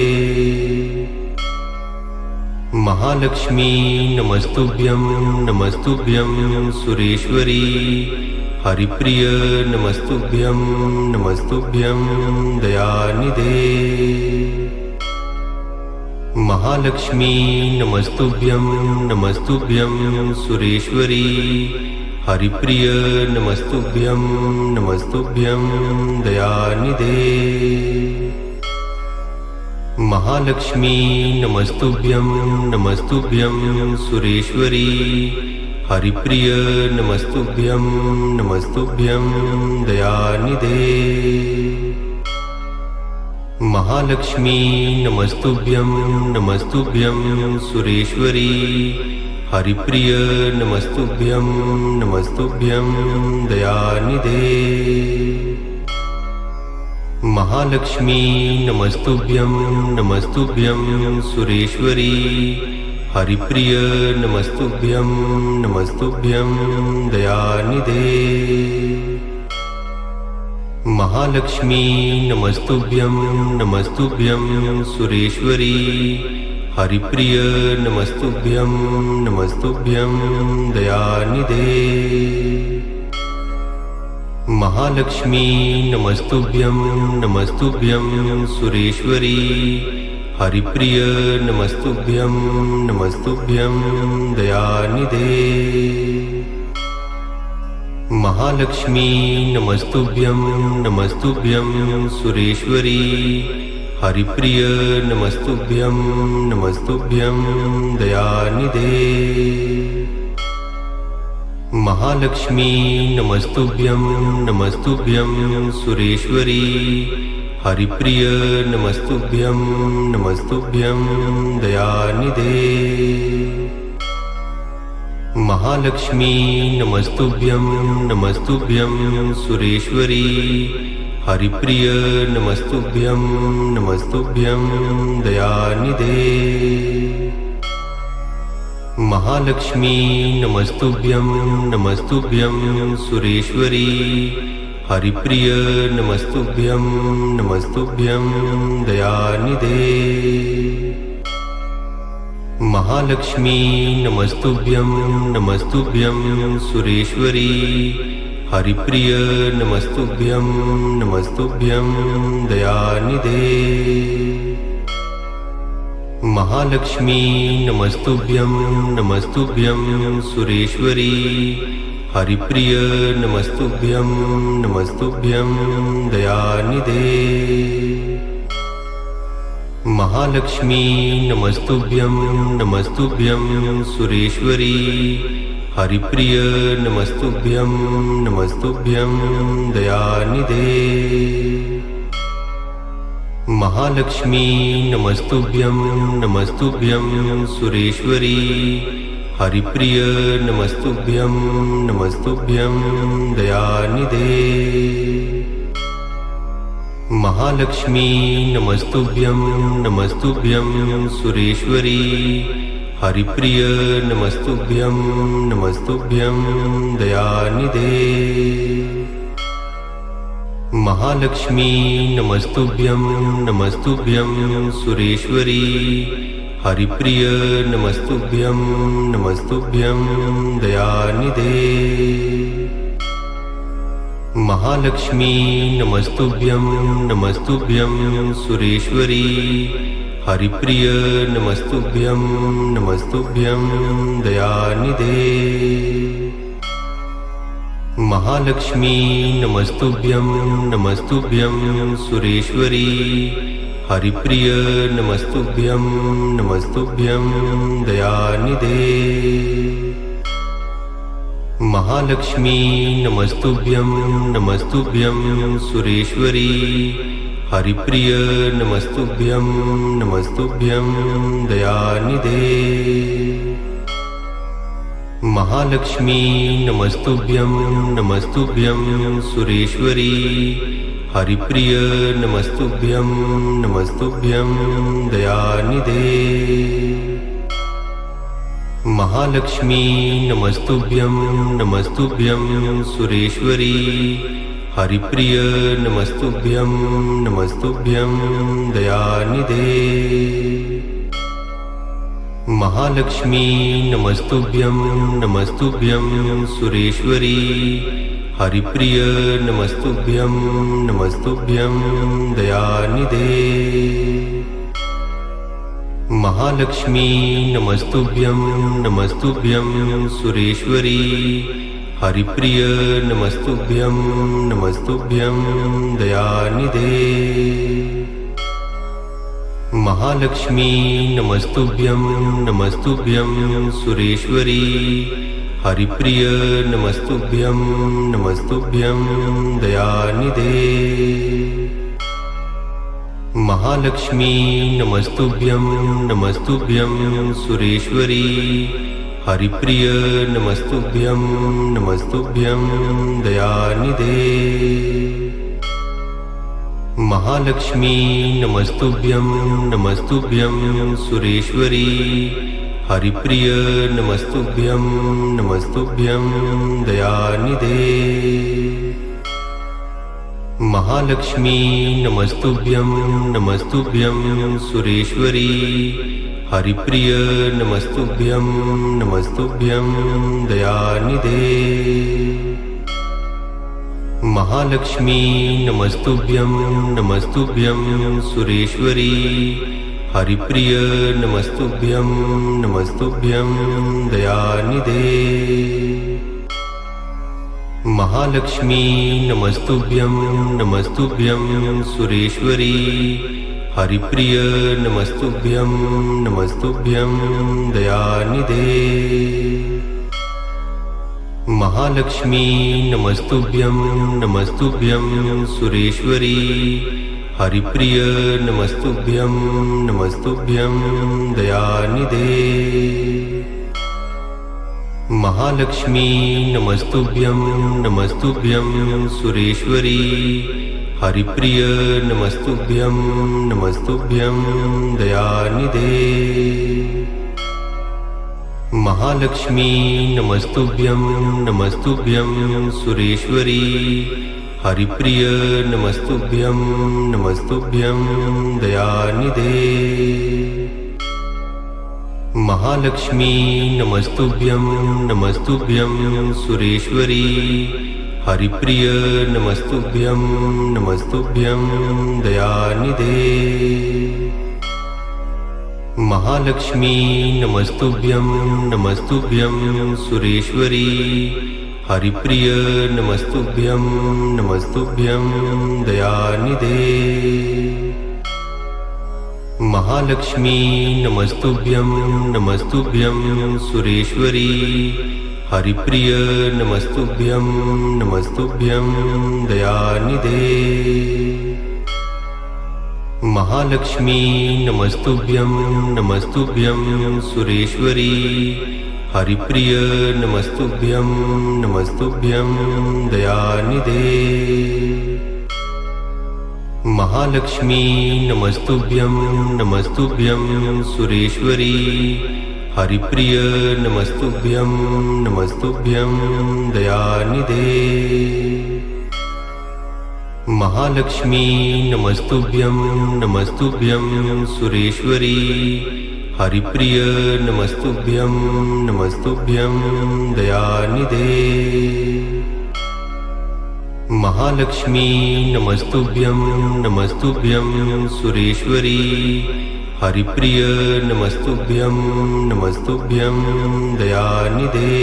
महालक्ष्मी नमस्तुभ्यं नमस्तुभ्यं सुरेश्वरी। हरिप्रिय नमस्तुभ्यं नमस्तुभ्यं दयानिधे। महालक्ष्मी नमस्तुभ्यं नमस्तुभ्यं सुरेश्वरी। हरिप्रिय नमस्तुभ्यं नमस्तुभ्यं दयानिधे। महालक्ष्मी नमस्तुभ्यं नमस्तुभ्यं सुरेश्वरी। हरिप्रिय नमस्तुभ्यं नमस्तुभ्यं दयानिधे। महालक्ष्मी नमस्तुभ्यं नमस्तुभ्यं सुरेश्वरी। हरिप्रिय नमस्तुभ्यं नमस्तुभ्यं दयानिधे। महालक्ष्मी नमस्तुभ्यं नमस्तुभ्यं सुरेश्वरी। हरिप्रिय नमस्तुभ्यं नमस्तुभ्यं दयानिधे। महालक्ष्मी नमस्तुभ्यं नमस्तुभ्यं सुरेश्वरी। हरिप्रिय नमस्तुभ्यं नमस्तुभ्यं दयानिधे। महालक्ष्मी नमस्तुभ्यं नमस्तुभ्यं सुरेश्वरी। हरिप्रिय नमस्तुभ्यं नमस्तुभ्यं दयानिधे। महालक्ष्मी नमस्तुभ्यं नमस्तुभ्यं सुरेश्वरी। हरिप्रिय नमस्तुभ्यं नमस्तुभ्यं दयानिधे। महालक्ष्मी नमस्तुभ्यं नमस्तुभ्यं सुरेश्वरी। हरिप्रिय नमस्तुभ्यं नमस्तुभ्यं दयानिधे। महालक्ष्मी नमस्तुभ्यं नमस्तुभ्यं सुरेश्वरी। हरिप्रिय नमस्तुभ्यं नमस्तुभ्यं दयानिधे। महालक्ष्मी नमस्तुभ्यं नमस्तुभ्यं सुरेश्वरी। हरिप्रिय नमस्तुभ्यं नमस्तुभ्यं दयानिधे। महालक्ष्मी नमस्तुभ्यं नमस्तुभ्यं सुरेश्वरी। हरिप्रिय नमस्तुभ्यं नमस्तुभ्यं दयानिधे। महालक्ष्मी नमस्तुभ्यं नमस्तुभ्यं सुरेश्वरी। हरिप्रिय नमस्तुभ्यं नमस्तुभ्यं दयानिधे। महालक्ष्मी नमस्तुभ्यं नमस्तुभ्यं सुरेश्वरी। हरिप्रिय नमस्तुभ्यं नमस्तुभ्यं दयानिधे। महालक्ष्मी नमस्तुभ्यं नमस्तुभ्यं सुरेश्वरी। हरिप्रिय नमस्तुभ्यं नमस्तुभ्यं दयानिधे। महालक्ष्मी नमस्तुभ्यं नमस्तुभ्यं सुरेश्वरी। हरिप्रिय नमस्तुभ्यं नमस्तुभ्यं दयानिधे। महालक्ष्मी नमस्तुभ्यं नमस्तुभ्यं सुरेश्वरी। हरिप्रिय नमस्तुभ्यं नमस्तुभ्यं दयानिधे। महालक्ष्मी नमस्तुभ्यं नमस्तुभ्यं सुरेश्वरी। हरिप्रिय नमस्तुभ्यं नमस्तुभ्यं दयानिधे। महालक्ष्मी नमस्तुभ्यं नमस्तुभ्यं सुरेश्वरी। हरिप्रिय नमस्तुभ्यं नमस्तुभ्यं दयानिधे। महालक्ष्मी नमस्तुभ्यं नमस्तुभ्यं सुरेश्वरी। हरिप्रिय नमस्तुभ्यं नमस्तुभ्यं दयानिधे। महालक्ष्मी नमस्तुभ्यं नमस्तुभ्यं सुरेश्वरी। हरिप्रिय नमस्तुभ्यं नमस्तुभ्यं दयानिधे। महालक्ष्मी नमस्तुभ्यं नमस्तुभ्यं सुरेश्वरी। हरिप्रिय नमस्तुभ्यं नमस्तुभ्यं दयानिधे। महालक्ष्मी नमस्तुभ्यं नमस्तुभ्यं सुरेश्वरी। हरिप्रिय नमस्तुभ्यं नमस्तुभ्यं दयानिधे। महालक्ष्मी नमस्तुभ्यं नमस्तुभ्यं सुरेश्वरी। हरिप्रिय नमस्तुभ्यं नमस्तुभ्यं दयानिधे। महालक्ष्मी नमस्तुभ्यं नमस्तुभ्यं सुरेश्वरी। हरिप्रिय नमस्तुभ्यं नमस्तुभ्यं दयानिधे। महालक्ष्मी नमस्तुभ्यं नमस्तुभ्यं सुरेश्वरी। हरिप्रिय नमस्तुभ्यं नमस्तुभ्यं दयानिधे। महालक्ष्मी नमस्तुभ्यं नमस्तुभ्यं सुरेश्वरी। हरिप्रिय नमस्तुभ्यं नमस्तुभ्यं दयानिधे। महालक्ष्मी नमस्तुभ्यं नमस्तुभ्यं सुरेश्वरी। हरिप्रिय नमस्तुभ्यं नमस्तुभ्यं दयानिधे। महालक्ष्मी नमस्तुभ्यं नमस्तुभ्यं सुरेश्वरी। हरिप्रिय नमस्तुभ्यं नमस्तुभ्यं दयानिधे। महालक्ष्मी नमस्तुभ्यं नमस्तुभ्यं सुरेश्वरी। हरिप्रिय नमस्तुभ्यं नमस्तुभ्यं दयानिधे। महालक्ष्मी नमस्तुभ्यं नमस्तुभ्यं सुरेश्वरी। हरिप्रिय नमस्तुभ्यं नमस्तुभ्यं दयानिधे। महालक्ष्मी नमस्तुभ्यं नमस्तुभ्यं सुरेश्वरी। हरिप्रिय नमस्तुभ्यं नमस्तुभ्यं दयानिधे। महालक्ष्मी नमस्तुभ्यं नमस्तुभ्यं सुरेश्वरी। हरिप्रिय नमस्तुभ्यं नमस्तुभ्यं दयानिधे। महालक्ष्मी नमस्तुभ्यं नमस्तुभ्यं सुरेश्वरी। हरिप्रिय नमस्तुभ्यं नमस्तुभ्यं दयानिधे। महालक्ष्मी नमस्तुभ्यं नमस्तुभ्यं सुरेश्वरी। हरिप्रिय नमस्तुभ्यं नमस्तुभ्यं दयानिधे। महालक्ष्मी नमस्तुभ्यं नमस्तुभ्यं सुरेश्वरी। हरिप्रिय नमस्तुभ्यं नमस्तुभ्यं दयानिधे। महालक्ष्मी नमस्तुभ्यं नमस्तुभ्यं सुरेश्वरी। हरिप्रिय नमस्तुभ्यं नमस्तुभ्यं दयानिधे। महालक्ष्मी नमस्तुभ्यं नमस्तुभ्यं सुरेश्वरी। हरिप्रिय नमस्तुभ्यं नमस्तुभ्यं दयानिधे। महालक्ष्मी नमस्तुभ्यं नमस्तुभ्यं सुरेश्वरी। हरिप्रिय नमस्तुभ्यं नमस्तुभ्यं दयानिधे। महालक्ष्मी नमस्तुभ्यं नमस्तुभ्यं सुरेश्वरी। हरिप्रिय नमस्तुभ्यं नमस्तुभ्यं दयानिधे।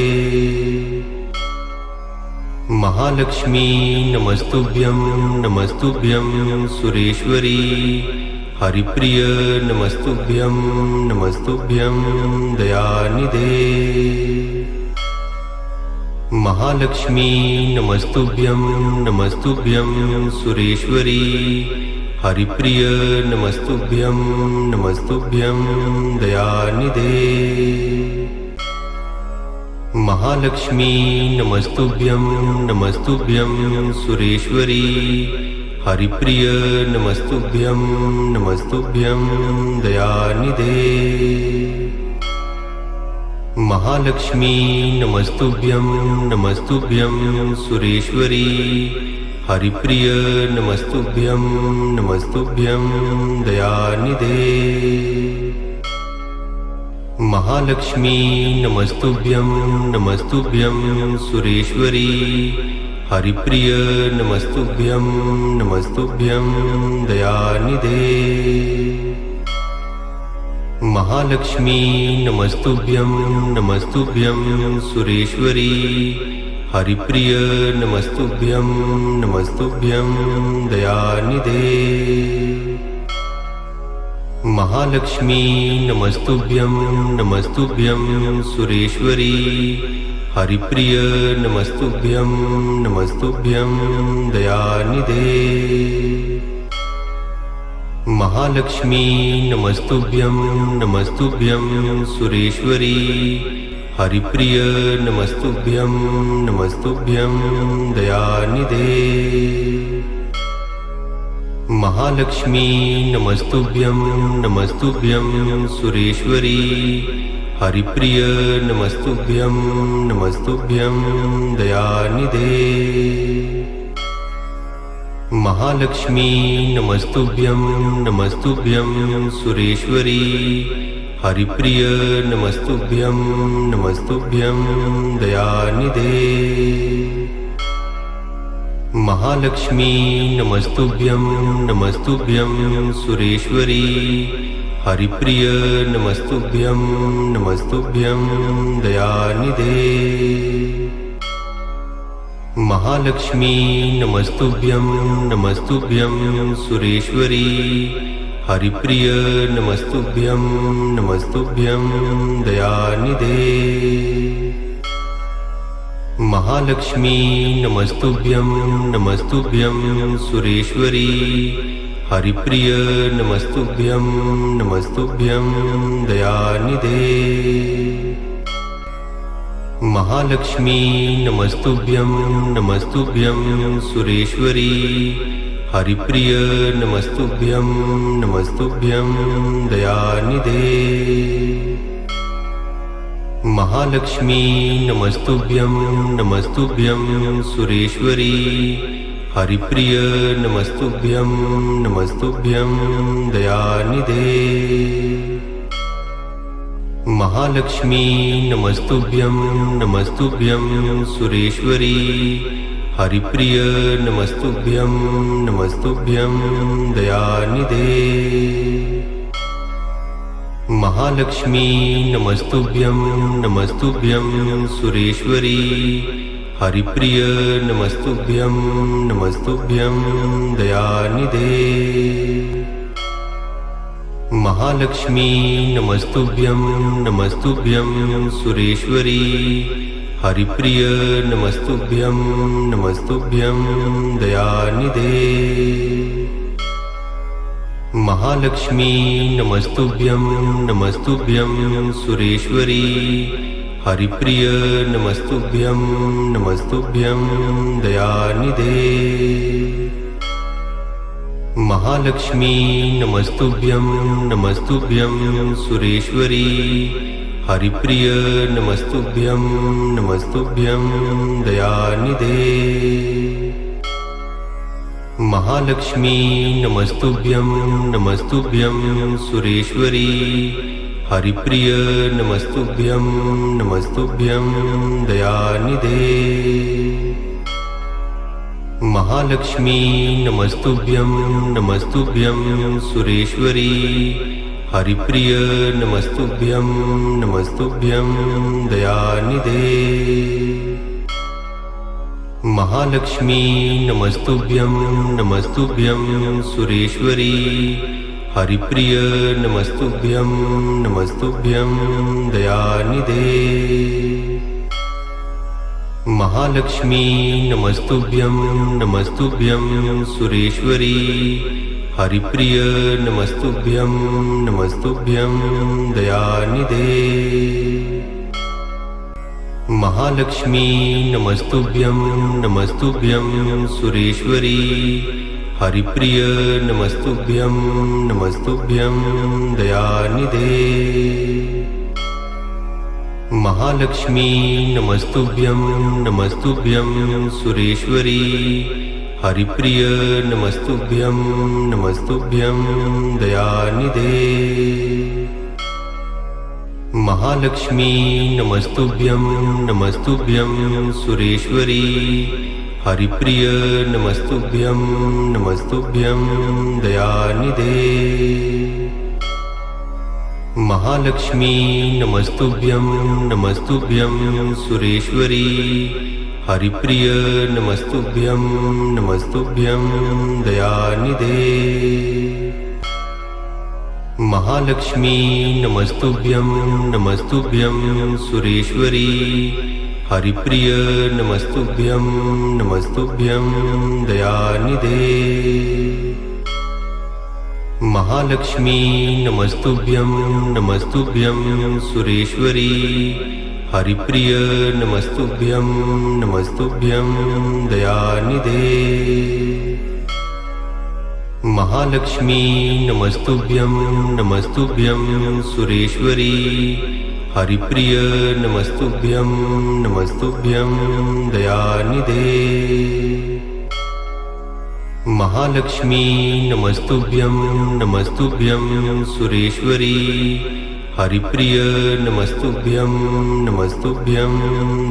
महालक्ष्मी नमस्तुभ्यं नमस्तुभ्यं सुरेश्वरी। हरिप्रिय नमस्तुभ्यं नमस्तुभ्यं दयानिधे। महालक्ष्मी नमस्तुभ्यं नमस्तुभ्यं सुरेश्वरी। हरिप्रिय नमस्तुभ्यं नमस्तुभ्यं दयानिधे। महालक्ष्मी नमस्तुभ्यं नमस्तुभ्यं सुरेश्वरी। हरिप्रिय नमस्तुभ्यं नमस्तुभ्यं दयानिधे। महालक्ष्मी नमस्तुभ्यं नमस्तुभ्यं सुरेश्वरी। हरिप्रिय नमस्तुभ्यं नमस्तुभ्यं दयानिधे। महालक्ष्मी नमस्तुभ्यं नमस्तुभ्यं सुरेश्वरी। हरिप्रिय नमस्तुभ्यं नमस्तुभ्यं दयानिधे। महालक्ष्मी नमस्तुभ्यं नमस्तुभ्यं सुरेश्वरी। हरिप्रिय नमस्तुभ्यं नमस्तुभ्यं दयानिधे। महालक्ष्मी नमस्तुभ्यं नमस्तुभ्यं सुरेश्वरी। हरिप्रिय नमस्तुभ्यं नमस्तुभ्यं दयानिधे। महालक्ष्मी नमस्तुभ्यं नमस्तुभ्यं सुरेश्वरी। हरिप्रिय नमस्तुभ्यं नमस्तुभ्यं दयानिधे। महालक्ष्मी नमस्तुभ्यं नमस्तुभ्यं सुरेश्वरी। हरिप्रिय नमस्तुभ्यं नमस्तुभ्यं दयानिधे। महालक्ष्मी नमस्तुभ्यं नमस्तुभ्यं सुरेश्वरी। हरिप्रिय नमस्तुभ्यं नमस्तुभ्यं दयानिधे। महालक्ष्मी नमस्तुभ्यं नमस्तुभ्यं सुरेश्वरी। हरिप्रिय नमस्तुभ्यं नमस्तुभ्यं दयानिधे। महालक्ष्मी नमस्तुभ्यं नमस्तुभ्यं सुरेश्वरी। हरिप्रिय नमस्तुभ्यं नमस्तुभ्यं दयानिधे। महालक्ष्मी नमस्तुभ्यं नमस्तुभ्यं सुरेश्वरी। हरिप्रिय नमस्तुभ्यं नमस्तुभ्यं दयानिधे। महालक्ष्मी नमस्तुभ्यं नमस्तुभ्यं सुरेश्वरी। हरिप्रिय नमस्तुभ्यं नमस्तुभ्यं दयानिधे। महालक्ष्मी नमस्तुभ्यं नमस्तुभ्यं सुरेश्वरी। हरिप्रिय नमस्तुभ्यं नमस्तुभ्यं दयानिधे। महालक्ष्मी नमस्तुभ्यं नमस्तुभ्यं सुरेश्वरी। हरिप्रिय नमस्तुभ्यं नमस्तुभ्यं दयानिधे। महालक्ष्मी नमस्तुभ्यं नमस्तुभ्यं सुरेश्वरी। हरिप्रिय नमस्तुभ्यं नमस्तुभ्यं दयानिधे। महालक्ष्मी नमस्तुभ्यं नमस्तुभ्यं सुरेश्वरी। हरिप्रिय नमस्तुभ्यं नमस्तुभ्यं दयानिधे। महालक्ष्मी नमस्तुभ्यं नमस्तुभ्यं सुरेश्वरी। हरिप्रिय नमस्तुभ्यं नमस्तुभ्यं दयानिधे। महालक्ष्मी नमस्तुभ्यं नमस्तुभ्यं सुरेश्वरी। हरिप्रिय नमस्तुभ्यं नमस्तुभ्यं दयानिधे। महालक्ष्मी नमस्तुभ्यं नमस्तुभ्यं सुरेश्वरी। हरिप्रिय नमस्तुभ्यं नमस्तुभ्यं दयानिधे। महालक्ष्मी नमस्तुभ्यं नमस्तुभ्यं सुरेश्वरी। हरिप्रिय नमस्तुभ्यं नमस्तुभ्यं दयानिधे। महालक्ष्मी नमस्तुभ्यं नमस्तुभ्यं सुरेश्वरी। हरिप्रिय नमस्तुभ्यं नमस्तुभ्यं दयानिधे। महालक्ष्मी नमस्तुभ्यं नमस्तुभ्यं सुरेश्वरी। हरिप्रिय नमस्तुभ्यं नमस्तुभ्यं दयानिधे। महालक्ष्मी नमस्तुभ्यं नमस्तुभ्यं सुरेश्वरी। हरिप्रिय नमस्तुभ्यं नमस्तुभ्यं दयानिधे। महालक्ष्मी नमस्तुभ्यं नमस्तुभ्यं सुरेश्वरी। हरिप्रिय नमस्तुभ्यं नमस्तुभ्यं दयानिधे। महालक्ष्मी नमस्तुभ्यं नमस्तुभ्यं सुरेश्वरी। हरिप्रिय नमस्तुभ्यं नमस्तुभ्यं दयानिधे। महालक्ष्मी नमस्तुभ्यं नमस्तुभ्यं सुरेश्वरी। हरिप्रिय नमस्तुभ्यं नमस्तुभ्यं दयानिधे। महालक्ष्मी नमस्तुभ्यं नमस्तुभ्यं सुरेश्वरी। हरिप्रिय नमस्तुभ्यं नमस्तुभ्यं दयानिधे। महालक्ष्मी नमस्तुभ्यं नमस्तुभ्यं सुरेश्वरी। हरिप्रिय नमस्तुभ्यं नमस्तुभ्यं दयानिधे। महालक्ष्मी नमस्तुभ्यं नमस्तुभ्यं सुरेश्वरी। हरिप्रिय नमस्तुभ्यं नमस्तुभ्यं दयानिधे। महालक्ष्मी नमस्तुभ्यं नमस्तुभ्यं सुरेश्वरी। हरिप्रिय नमस्तुभ्यं नमस्तुभ्यं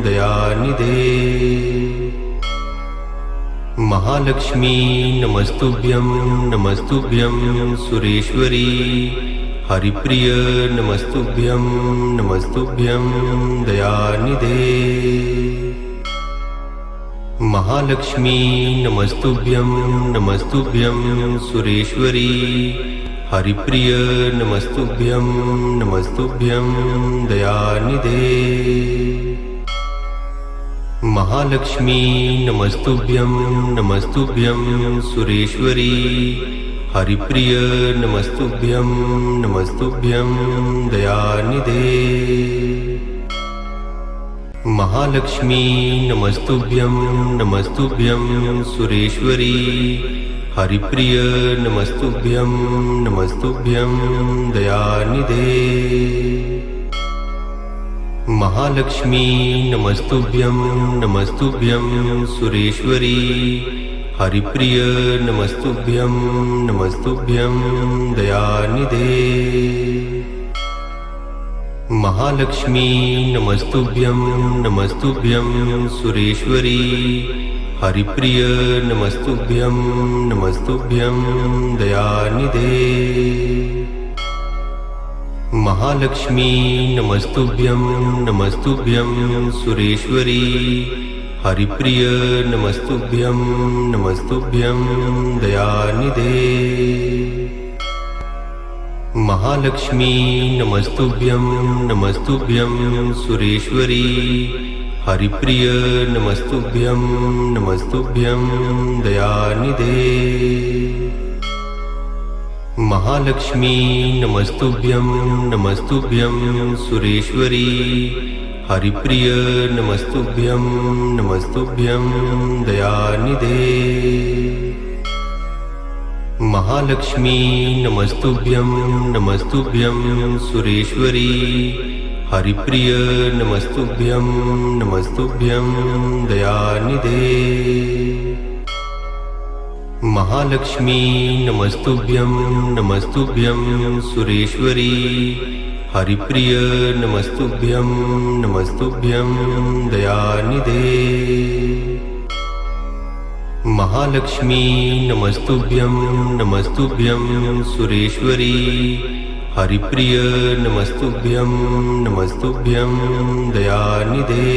दयानिधे। महालक्ष्मी नमस्तुभ्यं नमस्तुभ्यं सुरेश्वरी। हरिप्रिय नमस्तुभ्यं नमस्तुभ्यं दयानिधे। महालक्ष्मी नमस्तुभ्यं नमस्तुभ्यं सुरेश्वरी। हरिप्रिय नमस्तुभ्यं नमस्तुभ्यं दयानिधे। महालक्ष्मी नमस्तुभ्यं नमस्तुभ्यं सुरेश्वरी। हरिप्रिय नमस्तुभ्यं नमस्तुभ्यं दयानिधे। महालक्ष्मी नमस्तुभ्यं नमस्तुभ्यं सुरेश्वरी। हरिप्रिय नमस्तुभ्यं नमस्तुभ्यं दयानिधे। महालक्ष्मी नमस्तुभ्यं नमस्तुभ्यं सुरेश्वरी। हरिप्रिय नमस्तुभ्यं नमस्तुभ्यं दयानिधे। महालक्ष्मी नमस्तुभ्यं नमस्तुभ्यं सुरेश्वरी। हरिप्रिय नमस्तुभ्यं नमस्तुभ्यं दयानिधे। महालक्ष्मी नमस्तुभ्यं नमस्तुभ्यं सुरेश्वरी। हरिप्रिय नमस्तुभ्यं नमस्तुभ्यं दयानिधे। महालक्ष्मी नमस्तुभ्यं नमस्तुभ्यं सुरेश्वरी। हरिप्रिय नमस्तुभ्यं नमस्तुभ्यं दयानिधे। महालक्ष्मी नमस्तुभ्यं नमस्तुभ्यं सुरेश्वरी। हरिप्रिय नमस्तुभ्यं नमस्तुभ्यं दयानिधे। महालक्ष्मी नमस्तुभ्यं नमस्तुभ्यं सुरेश्वरी। हरिप्रिय नमस्तुभ्यं नमस्तुभ्यं दयानिधे। महालक्ष्मी नमस्तुभ्यं नमस्तुभ्यं सुरेश्वरी। हरिप्रिय नमस्तुभ्यं नमस्तुभ्यं दयानिधे। महालक्ष्मी नमस्तुभ्यं नमस्तुभ्यं सुरेश्वरी। हरिप्रिय नमस्तुभ्यं नमस्तुभ्यं दयानिधे।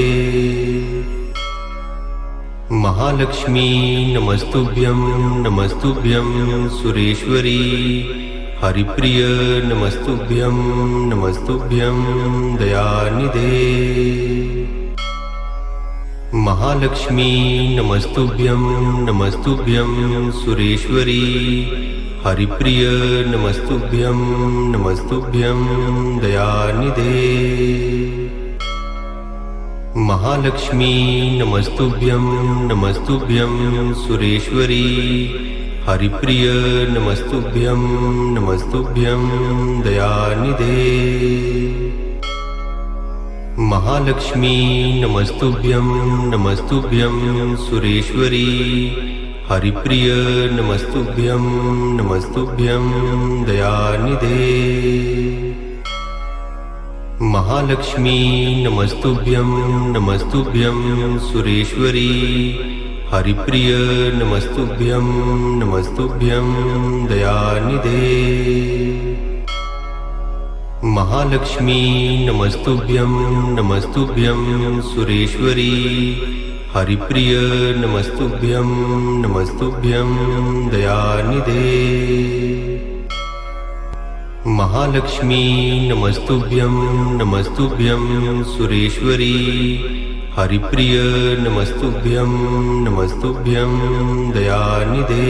महालक्ष्मी नमस्तुभ्यं नमस्तुभ्यं सुरेश्वरी। हरिप्रिय नमस्तुभ्यं नमस्तुभ्यं दयानिधे। महालक्ष्मी नमस्तुभ्यं नमस्तुभ्यं सुरेश्वरी। हरिप्रिय नमस्तुभ्यं नमस्तुभ्यं दयानिधे। महालक्ष्मी नमस्तुभ्यं नमस्तुभ्यं सुरेश्वरी। हरिप्रिय नमस्तुभ्यं नमस्तुभ्यं दयानिधे। महालक्ष्मी नमस्तुभ्यं नमस्तुभ्यं सुरेश्वरी। हरिप्रिय नमस्तुभ्यं नमस्तुभ्यं दयानिधे। महालक्ष्मी नमस्तुभ्यं नमस्तुभ्यं सुरेश्वरी। हरिप्रिय नमस्तुभ्यं नमस्तुभ्यं दयानिधे। महालक्ष्मी नमस्तुभ्यं नमस्तुभ्यं सुरेश्वरी। हरिप्रिय नमस्तुभ्यं नमस्तुभ्यं दयानिधे। महालक्ष्मी नमस्तुभ्यं नमस्तुभ्यं सुरेश्वरी। हरिप्रिय नमस्तुभ्यं नमस्तुभ्यं दयानिधे।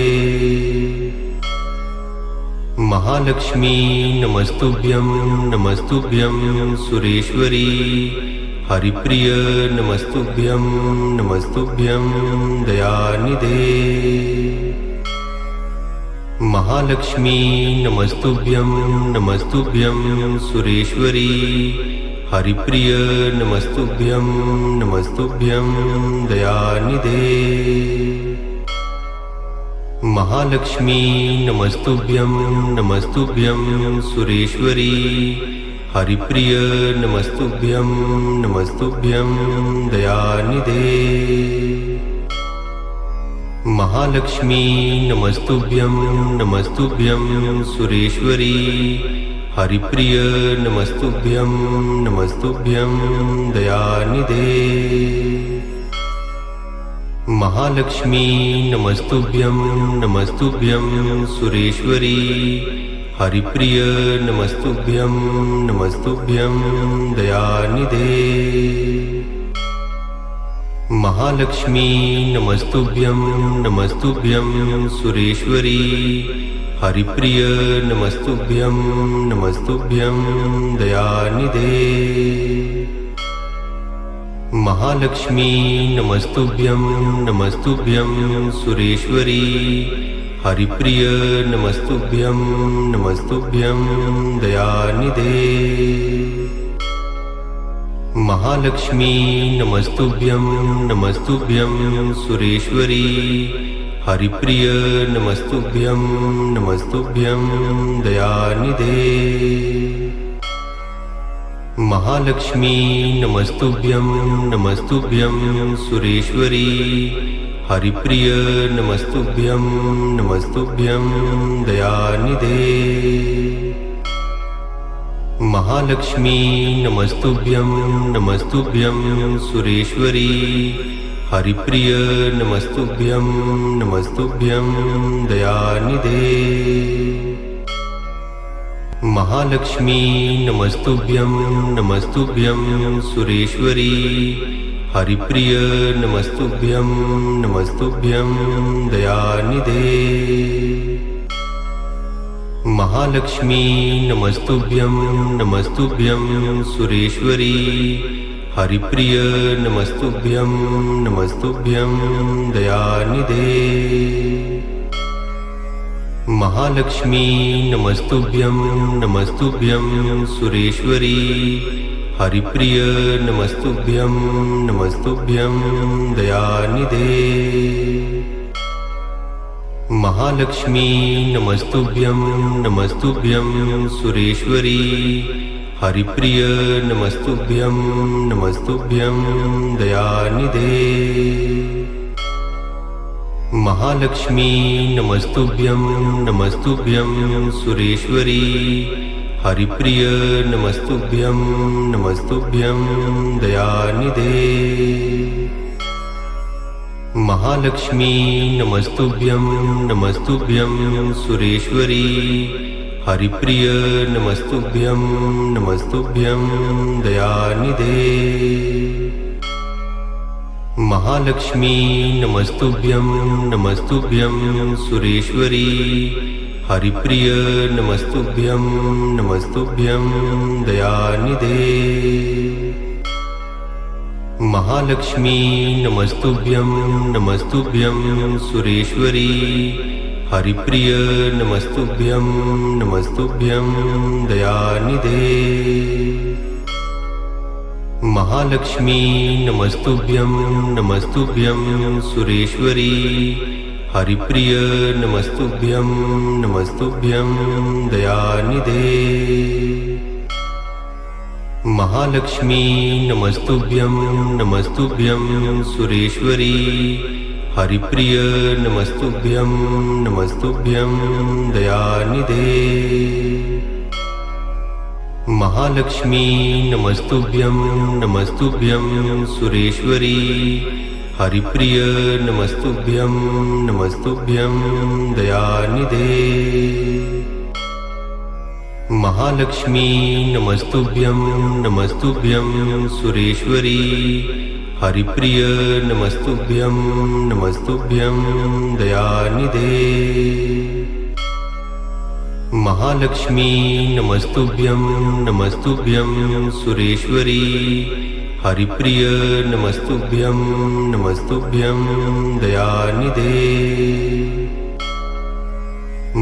महालक्ष्मी नमस्तुभ्यं नमस्तुभ्यं सुरेश्वरी। हरिप्रिय नमस्तुभ्यं नमस्तुभ्यं दयानिधे। महालक्ष्मी नमस्तुभ्यं नमस्तुभ्यं सुरेश्वरी। हरिप्रिय नमस्तुभ्यं नमस्तुभ्यं दयानिधे। महालक्ष्मी नमस्तुभ्यं नमस्तुभ्यं सुरेश्वरी। हरिप्रिय नमस्तुभ्यं नमस्तुभ्यं दयानिधे। महालक्ष्मी नमस्तुभ्यं नमस्तुभ्यं सुरेश्वरी। हरिप्रिय नमस्तुभ्यं नमस्तुभ्यं दयानिधे। महालक्ष्मी नमस्तुभ्यं नमस्तुभ्यं सुरेश्वरी। हरिप्रिय नमस्तुभ्यं नमस्तुभ्यं दयानिधे। महालक्ष्मी नमस्तुभ्यं नमस्तुभ्यं सुरेश्वरी। हरिप्रिय नमस्तुभ्यं नमस्तुभ्यं दयानिधे। महालक्ष्मी नमस्तुभ्यं नमस्तुभ्यं सुरेश्वरी। हरिप्रिय नमस्तुभ्यं नमस्तुभ्यं दयानिधे। महालक्ष्मी नमस्तुभ्यं नमस्तुभ्यं सुरेश्वरी। हरिप्रिय नमस्तुभ्यं नमस्तुभ्यं दयानिधे। महालक्ष्मी नमस्तुभ्यं नमस्तुभ्यं सुरेश्वरी। हरिप्रिय नमस्तुभ्यं नमस्तुभ्यं दयानिधे। महालक्ष्मी नमस्तुभ्यं नमस्तुभ्यं सुरेश्वरी। हरिप्रिय नमस्तुभ्यं नमस्तुभ्यं दयानिधे। महालक्ष्मी नमस्तुभ्यं नमस्तुभ्यं सुरेश्वरी। हरिप्रिय नमस्तुभ्यं नमस्तुभ्यं दयानिधे। महालक्ष्मी नमस्तुभ्यं नमस्तुभ्यं सुरेश्वरी। हरिप्रिय नमस्तुभ्यं नमस्तुभ्यं दयानिधे। महालक्ष्मी नमस्तुभ्यं नमस्तुभ्यं सुरेश्वरी। हरिप्रिय नमस्तुभ्यं नमस्तुभ्यं दयानिधे। महालक्ष्मी नमस्तुभ्यं नमस्तुभ्यं सुरेश्वरी। हरिप्रिय नमस्तुभ्यं नमस्तुभ्यं दयानिधे। महालक्ष्मी नमस्तुभ्यं नमस्तुभ्यं सुरेश्वरी। हरिप्रिय नमस्तुभ्यं नमस्तुभ्यं दयानिधे। महालक्ष्मी नमस्तुभ्यं नमस्तुभ्यं सुरेश्वरी। हरिप्रिय नमस्तुभ्यं नमस्तुभ्यं दयानिधे। महालक्ष्मी नमस्तुभ्यं नमस्तुभ्यं सुरेश्वरी। हरिप्रिय नमस्तुभ्यं नमस्तुभ्यं दयानिधे। महालक्ष्मी नमस्तुभ्यं नमस्तुभ्यं सुरेश्वरी। हरिप्रिय नमस्तुभ्यं नमस्तुभ्यं दयानिधे। महालक्ष्मी नमस्तुभ्यं नमस्तुभ्यं सुरेश्वरी। हरिप्रिय नमस्तुभ्यं नमस्तुभ्यं दयानिधे। महालक्ष्मी नमस्तुभ्यं नमस्तुभ्यं सुरेश्वरी। हरिप्रिय नमस्तुभ्यं नमस्तुभ्यं दयानिधे। महालक्ष्मी नमस्तुभ्यं नमस्तुभ्यं सुरेश्वरी। हरिप्रिय नमस्तुभ्यं नमस्तुभ्यं दयानिधे। महालक्ष्मी नमस्तुभ्यं नमस्तुभ्यं सुरेश्वरी। हरिप्रिय नमस्तुभ्यं नमस्तुभ्यं दयानिधे। महालक्ष्मी नमस्तुभ्यं नमस्तुभ्यं सुरेश्वरी। हरिप्रिय नमस्तुभ्यं नमस्तुभ्यं दयानिधे।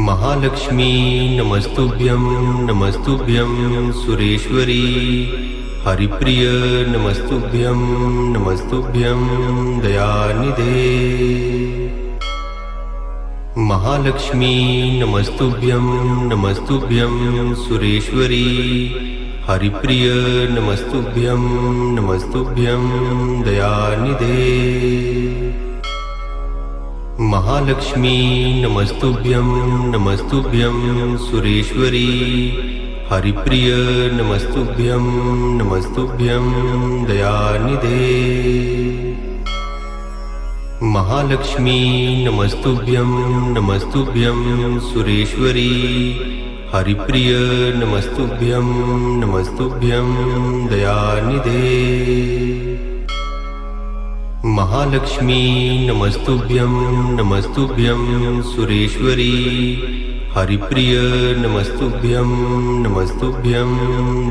महालक्ष्मी नमस्तुभ्यं नमस्तुभ्यं सुरेश्वरी। हरिप्रिय नमस्तुभ्यं नमस्तुभ्यं दयानिधे। महालक्ष्मी नमस्तुभ्यं नमस्तुभ्यं सुरेश्वरी। हरिप्रिय नमस्तुभ्यं नमस्तुभ्यं दयानिधे। महालक्ष्मी नमस्तुभ्यं नमस्तुभ्यं सुरेश्वरी। हरिप्रिय नमस्तुभ्यं नमस्तुभ्यं दयानिधे। महालक्ष्मी नमस्तुभ्यं नमस्तुभ्यं सुरेश्वरी। हरिप्रिय नमस्तुभ्यं नमस्तुभ्यं दयानिधे। महालक्ष्मी नमस्तुभ्यं नमस्तुभ्यं सुरेश्वरी। हरिप्रिय नमस्तुभ्यं नमस्तुभ्यं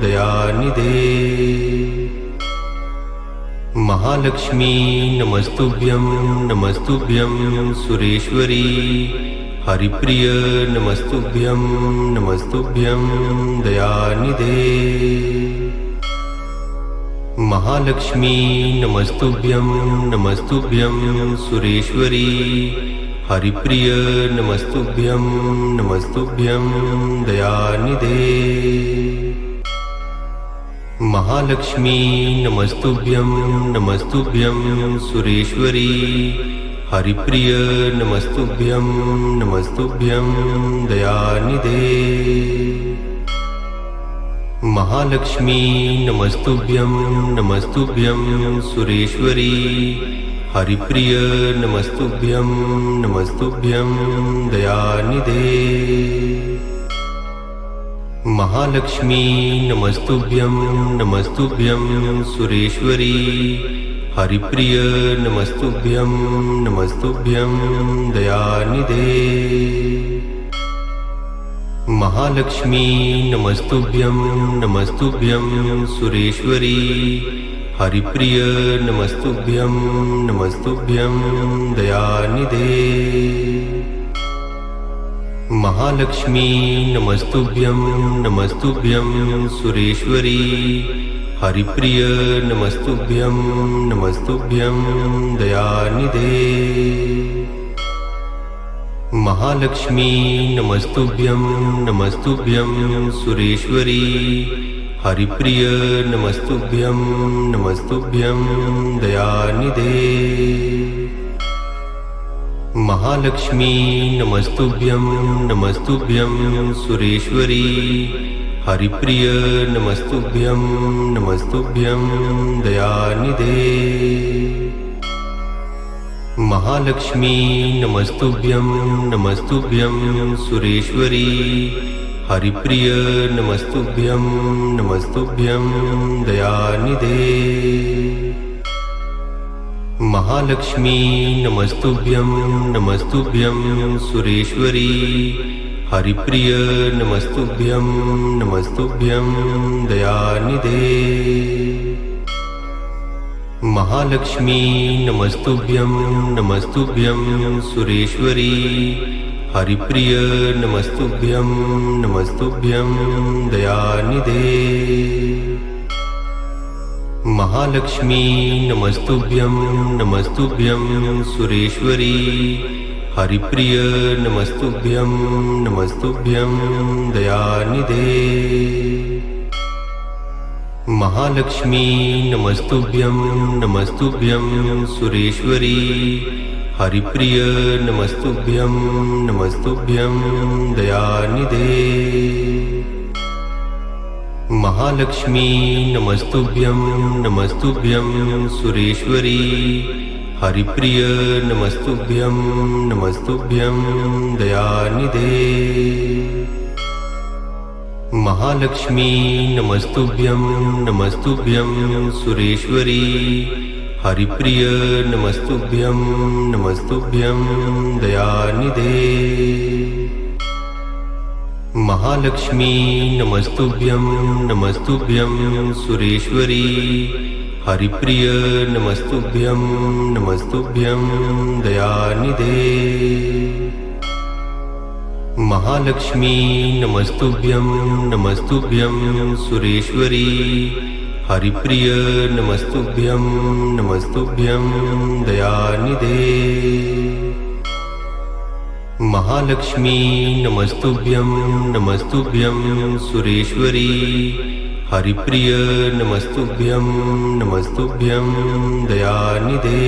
दयानिधे। महालक्ष्मी नमस्तुभ्यं नमस्तुभ्यं सुरेश्वरी। हरिप्रिय नमस्तुभ्यं नमस्तुभ्यं दयानिधे। महालक्ष्मी नमस्तुभ्यं नमस्तुभ्यं सुरेश्वरी। हरिप्रिय नमस्तुभ्यं नमस्तुभ्यं दयानिधे। महालक्ष्मी नमस्तुभ्यं नमस्तुभ्यं सुरेश्वरी। हरिप्रिय नमस्तुभ्यं नमस्तुभ्यं दयानिधे। महालक्ष्मी नमस्तुभ्यं नमस्तुभ्यं सुरेश्वरी। हरिप्रिय नमस्तुभ्यं नमस्तुभ्यं दयानिधे। महालक्ष्मी नमस्तुभ्यं नमस्तुभ्यं सुरेश्वरी। हरिप्रिय नमस्तुभ्यं नमस्तुभ्यं दयानिधे। महालक्ष्मी नमस्तुभ्यं नमस्तुभ्यं सुरेश्वरी। हरिप्रिय नमस्तुभ्यं नमस्तुभ्यं दयानिधे। महालक्ष्मी नमस्तुभ्यं नमस्तुभ्यं सुरेश्वरी। हरिप्रिय नमस्तुभ्यं नमस्तुभ्यं दयानिधे। महालक्ष्मी नमस्तुभ्यं नमस्तुभ्यं सुरेश्वरी। हरिप्रिय नमस्तुभ्यं नमस्तुभ्यं दयानिधे। महालक्ष्मी नमस्तुभ्यं नमस्तुभ्यं सुरेश्वरी। हरिप्रिय नमस्तुभ्यं नमस्तुभ्यं दयानिधे। महालक्ष्मी नमस्तुभ्यं नमस्तुभ्यं सुरेश्वरी। हरिप्रिय नमस्तुभ्यं नमस्तुभ्यं दयानिधे। महालक्ष्मी नमस्तुभ्यं नमस्तुभ्यं सुरेश्वरी। हरिप्रिय नमस्तुभ्यं नमस्तुभ्यं दयानिधे। महालक्ष्मी नमस्तुभ्यं नमस्तुभ्यं सुरेश्वरी। हरिप्रिय नमस्तुभ्यं नमस्तुभ्यं दयानिधे। महालक्ष्मी नमस्तुभ्यं नमस्तुभ्यं सुरेश्वरी। हरिप्रिय नमस्तुभ्यं नमस्तुभ्यं दयानिधे। महालक्ष्मी नमस्तुभ्यं नमस्तुभ्यं सुरेश्वरी। हरिप्रिय नमस्तुभ्यं नमस्तुभ्यं दयानिधे। महालक्ष्मी नमस्तुभ्यं नमस्तुभ्यं सुरेश्वरी। हरिप्रिय नमस्तुभ्यं नमस्तुभ्यं दयानिधे। महालक्ष्मी नमस्तुभ्यं नमस्तुभ्यं सुरेश्वरी। हरिप्रिय नमस्तुभ्यं नमस्तुभ्यं दयानिधे। महालक्ष्मी नमस्तुभ्यं नमस्तुभ्यं सुरेश्वरी। हरिप्रिय नमस्तुभ्यं नमस्तुभ्यं दयानिधे। महालक्ष्मी नमस्तुभ्यं नमस्तुभ्यं सुरेश्वरी। हरिप्रिय नमस्तुभ्यं नमस्तुभ्यं दयानिधे। महालक्ष्मी नमस्तुभ्यं नमस्तुभ्यं सुरेश्वरी। हरिप्रिय नमस्तुभ्यं नमस्तुभ्यं दयानिधे।